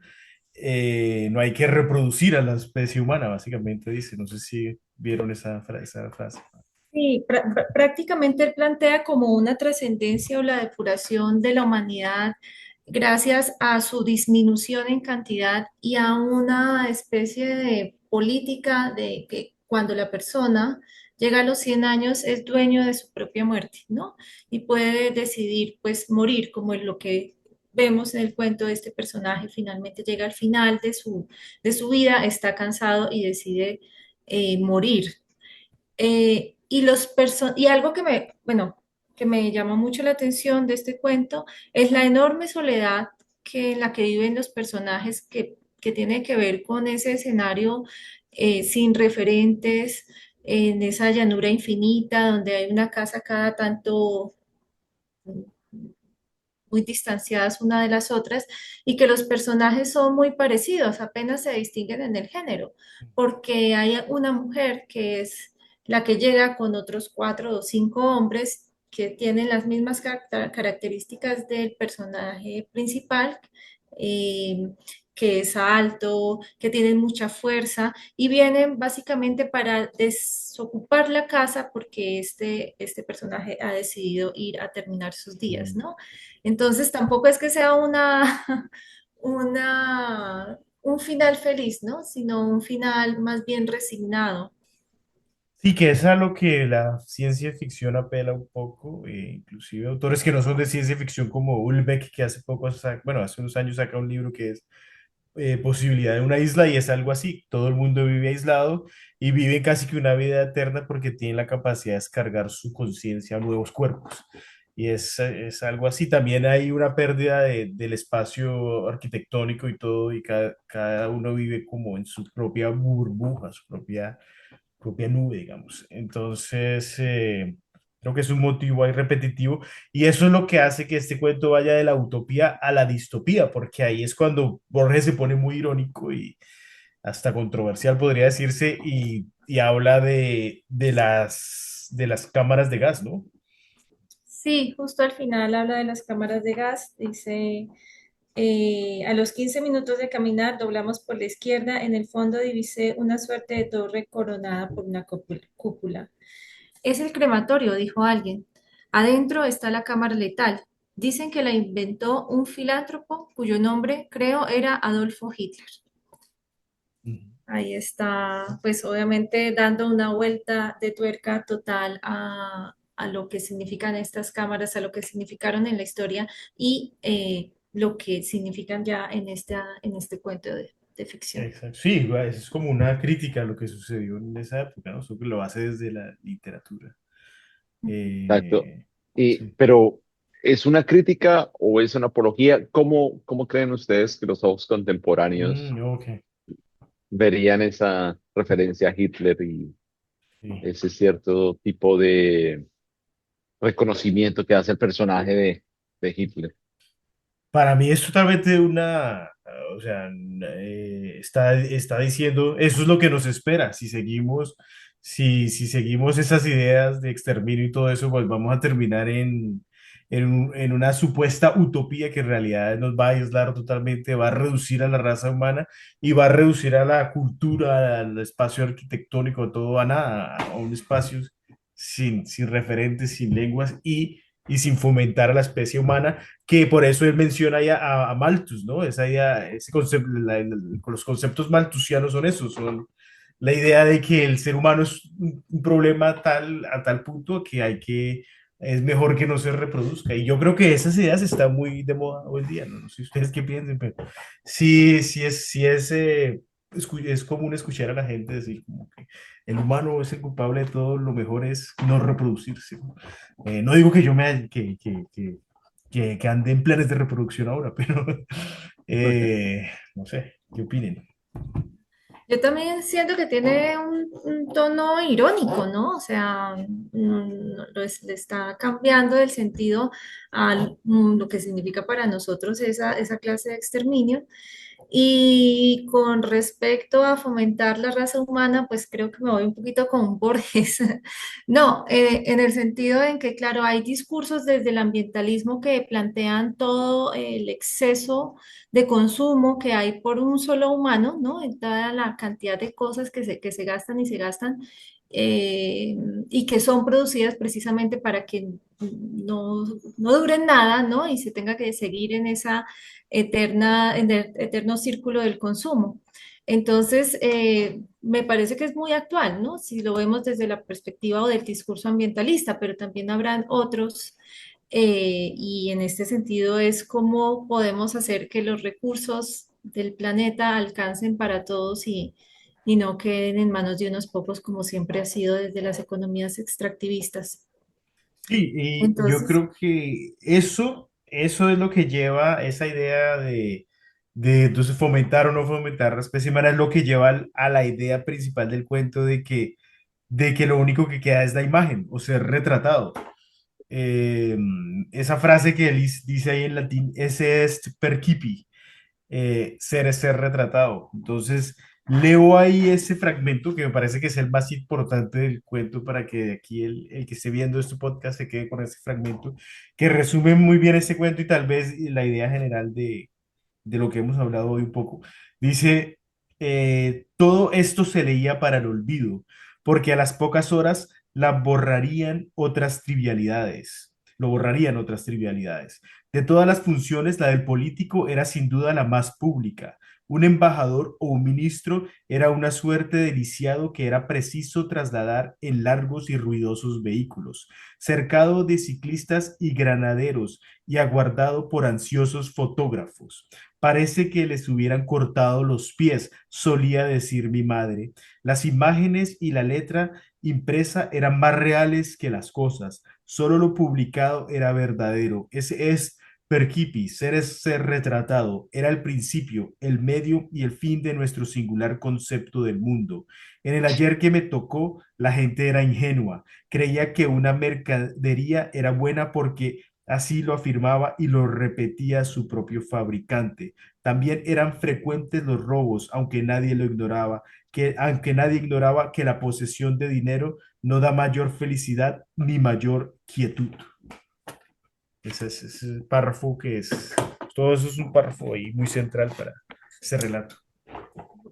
no hay que reproducir a la especie humana, básicamente dice. No sé si vieron esa frase. Sí, prácticamente él plantea como una trascendencia o la depuración de la humanidad gracias a su disminución en cantidad y a una especie de política de que cuando la persona llega a los 100 años es dueño de su propia muerte, ¿no? Y puede decidir pues morir, como es lo que vemos en el cuento de este personaje, finalmente llega al final de su vida, está cansado y decide morir. Y algo que bueno, que me llamó mucho la atención de este cuento es la enorme soledad en la que viven los personajes que tiene que ver con ese escenario sin referentes, en esa llanura infinita donde hay una casa cada tanto muy distanciadas una de las otras y que los personajes son muy parecidos, apenas se distinguen en el género, porque hay una mujer que es la que llega con otros 4 o 5 hombres que tienen las mismas características del personaje principal, eh, que es alto, que tienen mucha fuerza y vienen básicamente para desocupar la casa porque este personaje ha decidido ir a terminar sus días, Mm. ¿no? Entonces tampoco es que sea un final feliz, ¿no? Sino un final más bien resignado. Sí, que es a lo que la ciencia ficción apela un poco, inclusive autores que no son de ciencia ficción como Ulbeck, que hace poco, bueno, hace unos años saca un libro que es Posibilidad de una isla y es algo así, todo el mundo vive aislado y vive casi que una vida eterna porque tiene la capacidad de descargar su conciencia a nuevos cuerpos. Y es algo así, también hay una pérdida del espacio arquitectónico y todo, y cada uno vive como en su propia burbuja, su propia nube, digamos. Entonces, creo que es un motivo ahí repetitivo y eso es lo que hace que este cuento vaya de la utopía a la distopía, porque ahí es cuando Borges se pone muy irónico y hasta controversial, podría decirse, y habla de las cámaras de gas, ¿no? Sí, justo al final habla de las cámaras de gas, dice, a los 15 minutos de caminar doblamos por la izquierda, en el fondo divisé una suerte de torre coronada por una cúpula. Es el crematorio, dijo alguien. Adentro está la cámara letal. Dicen que la inventó un filántropo cuyo nombre, creo, era Adolfo Hitler. Ahí está, pues obviamente dando una vuelta de tuerca total a lo que significan estas cámaras, a lo que significaron en la historia y lo que significan ya en este cuento de ficción. Exacto. Sí, es como una crítica a lo que sucedió en esa época, ¿no? Eso que lo hace desde la literatura. Exacto. Sí. Pero, ¿es una crítica o es una apología? ¿Cómo creen ustedes que los ojos contemporáneos Ok. verían esa referencia a Hitler y Sí. ese cierto tipo de reconocimiento que hace el personaje de Hitler? Para mí es totalmente o sea, está diciendo, eso es lo que nos espera. Si seguimos esas ideas de exterminio y todo eso, pues vamos a terminar en una supuesta utopía que en realidad nos va a aislar totalmente, va a reducir a la raza humana y va a reducir a la cultura, al espacio arquitectónico, todo a nada, a un espacio sin referentes, sin lenguas y sin fomentar a la especie humana que por eso él menciona ahí a Malthus, ¿no? Esa idea, ese concepto, los conceptos malthusianos son esos, son la idea de que el ser humano es un problema a tal punto que es mejor que no se reproduzca. Y yo creo que esas ideas están muy de moda hoy en día, ¿no? No sé ustedes qué piensen, pero es común escuchar a la gente decir como que el humano es el culpable de todo, lo mejor es no reproducirse. No digo que yo que ande en planes de reproducción ahora, pero no sé, ¿qué opinen? Yo también siento que tiene un tono irónico, ¿no? O sea, le está cambiando el sentido a lo que significa para nosotros esa clase de exterminio. Y con respecto a fomentar la raza humana, pues creo que me voy un poquito con Borges. No, en el sentido en que, claro, hay discursos desde el ambientalismo que plantean todo el exceso de consumo que hay por un solo humano, ¿no? En toda la cantidad de cosas que se gastan y se gastan eh, y que son producidas precisamente para que no duren nada, ¿no? Y se tenga que seguir en en el eterno círculo del consumo. Entonces, me parece que es muy actual, ¿no? Si lo vemos desde la perspectiva o del discurso ambientalista, pero también habrán otros, y en este sentido es cómo podemos hacer que los recursos del planeta alcancen para todos y no queden en manos de unos pocos, como siempre ha sido desde las economías extractivistas. Sí, y yo Entonces, creo que eso es lo que lleva esa idea de entonces fomentar o no fomentar la especie humana, es lo que lleva a la idea principal del cuento de que lo único que queda es la imagen o ser retratado. Eh, Esa frase que él dice ahí en latín, ese est percipi, ser es ser retratado. Entonces, leo ahí ese fragmento que me parece que es el más importante del cuento para que aquí el que esté viendo este podcast se quede con ese fragmento, que resume muy bien ese cuento y tal vez la idea general de lo que hemos hablado hoy un poco. Dice, todo esto se leía para el olvido, porque a las pocas horas la borrarían otras trivialidades, lo borrarían otras trivialidades. De todas las funciones, la del político era sin duda la más pública. Un embajador o un ministro era una suerte de lisiado que era preciso trasladar en largos y ruidosos vehículos, cercado de ciclistas y granaderos y aguardado por ansiosos fotógrafos. Parece que les hubieran cortado los pies, solía decir mi madre. Las imágenes y la letra impresa eran más reales que las cosas. Solo lo publicado era verdadero. Ese es Percipi, ser es ser retratado. Era el principio, el medio y el fin de nuestro singular concepto del mundo. En el ayer que me tocó, la gente era ingenua. Creía que una mercadería era buena porque así lo afirmaba y lo repetía su propio fabricante. También eran frecuentes los robos, aunque nadie ignoraba que la posesión de dinero no da mayor felicidad ni mayor quietud. Ese es ese párrafo todo eso es un párrafo ahí muy central para ese relato.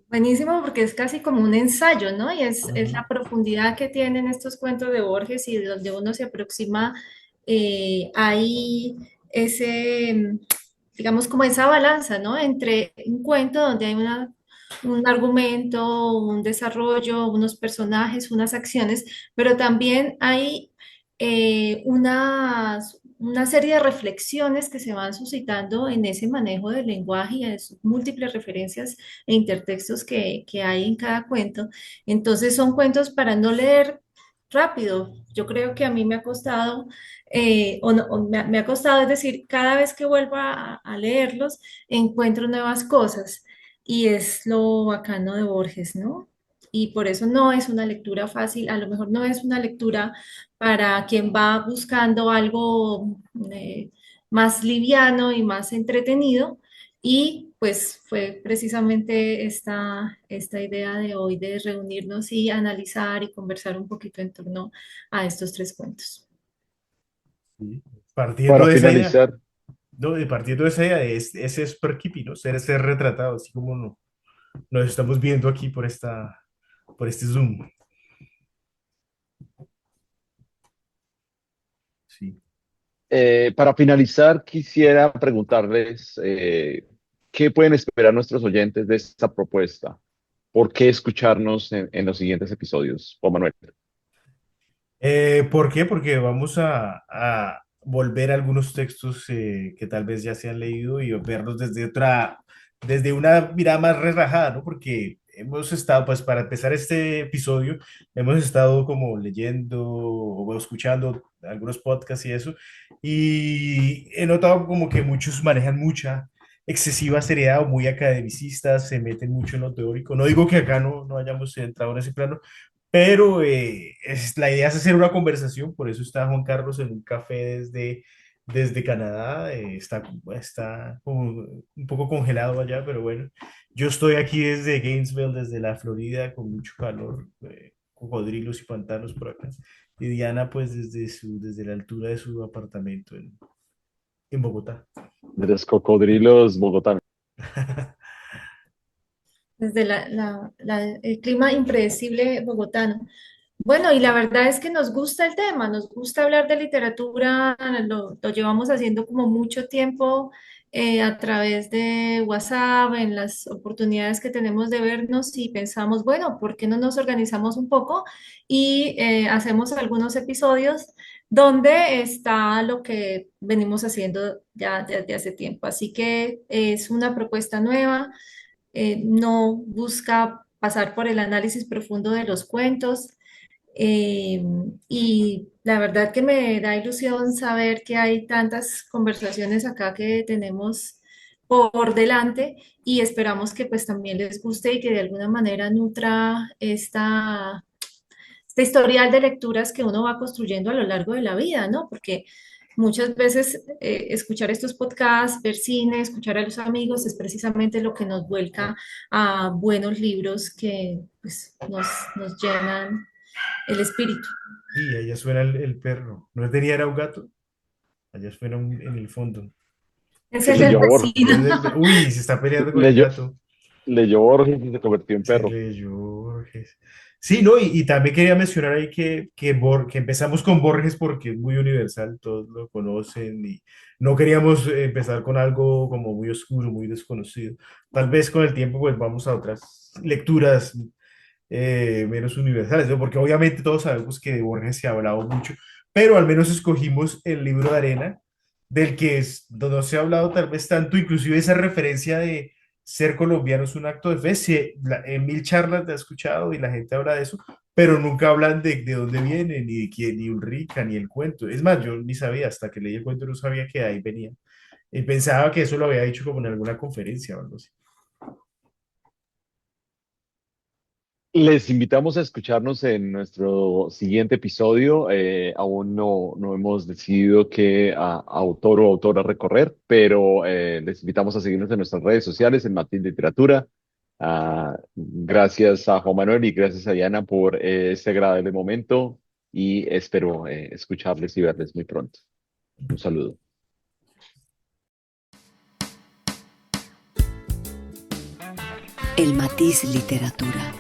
buenísimo porque es casi como un ensayo, ¿no? Y es Ujú. la profundidad que tienen estos cuentos de Borges y donde uno se aproxima ahí ese, digamos, como esa balanza, ¿no? Entre un cuento donde hay un argumento, un desarrollo, unos personajes, unas acciones, pero también hay una serie de reflexiones que se van suscitando en ese manejo del lenguaje y en sus múltiples referencias e intertextos que hay en cada cuento. Entonces son cuentos para no leer rápido. Yo creo que a mí me ha costado, me ha costado, es decir, cada vez que vuelvo a leerlos, encuentro nuevas cosas y es lo bacano de Borges, ¿no? Y por eso no es una lectura fácil, a lo mejor no es una lectura para quien va buscando algo más liviano y más entretenido. Y pues fue precisamente esta idea de hoy de reunirnos y analizar y conversar un poquito en torno a estos tres cuentos. Sí. Partiendo Para de esa idea, finalizar, no, y partiendo de esa idea, ese es Perkipi, ¿no? Ser retratado, así como nos estamos viendo aquí por este Zoom. Sí. quisiera preguntarles qué pueden esperar nuestros oyentes de esta propuesta. ¿Por qué escucharnos en los siguientes episodios, Juan Manuel? ¿Por qué? Porque vamos a volver a algunos textos que tal vez ya se han leído y verlos desde una mirada más relajada, ¿no? Porque hemos estado, pues para empezar este episodio, hemos estado como leyendo o escuchando algunos podcasts y eso, y he notado como que muchos manejan mucha excesiva seriedad o muy academicistas, se meten mucho en lo teórico. No digo que acá no hayamos entrado en ese plano, pero la idea es hacer una conversación, por eso está Juan Carlos en un café desde Canadá, está como un poco congelado allá, pero bueno, yo estoy aquí desde Gainesville, desde la Florida, con mucho calor, cocodrilos y pantanos por acá, y Diana pues desde la altura de su apartamento en Bogotá. De los cocodrilos bogotanos. Desde el clima impredecible bogotano. Bueno, y la verdad es que nos gusta el tema, nos gusta hablar de literatura, lo llevamos haciendo como mucho tiempo a través de WhatsApp, en las oportunidades que tenemos de vernos y pensamos, bueno, ¿por qué no nos organizamos un poco y hacemos algunos episodios donde está lo que venimos haciendo ya desde hace tiempo? Así que es una propuesta nueva, no busca pasar por el análisis profundo de los cuentos. eh, y la verdad que me da ilusión saber que hay tantas conversaciones acá que tenemos por delante y esperamos que pues también les guste y que de alguna manera nutra este historial de lecturas que uno va construyendo a lo largo de la vida, ¿no? Porque muchas veces escuchar estos podcasts, ver cine, escuchar a los amigos es precisamente lo que nos vuelca a buenos libros que pues, nos llenan el espíritu. Y allá suena el perro, ¿no es de Niera un gato? Allá suena en el fondo. Ese es el Leyó, vecino. Uy, se está peleando con el leyó, gato. leyó Borges y se convirtió en Se perro. leyó Borges. Sí, ¿no? Y también quería mencionar ahí que empezamos con Borges porque es muy universal, todos lo conocen y no queríamos empezar con algo como muy oscuro, muy desconocido. Tal vez con el tiempo pues vamos a otras lecturas menos universales, ¿no? Porque obviamente todos sabemos que de Borges se ha hablado mucho, pero al menos escogimos el libro de arena, no se ha hablado tal vez tanto, inclusive esa referencia de ser colombiano es un acto de fe, en mil charlas te he escuchado y la gente habla de eso, pero nunca hablan de dónde viene, ni de quién, ni Ulrica, ni el cuento. Es más, yo ni sabía, hasta que leí el cuento no sabía que de ahí venía. Y pensaba que eso lo había dicho como en alguna conferencia o algo así. Les invitamos a escucharnos en nuestro siguiente episodio. Aún no hemos decidido qué autor o autora recorrer, pero les invitamos a seguirnos en nuestras redes sociales, en Matil Literatura. Gracias a Juan Manuel y gracias a Diana por este agradable momento y espero escucharles y verles muy pronto. Un saludo. El Matiz Literatura.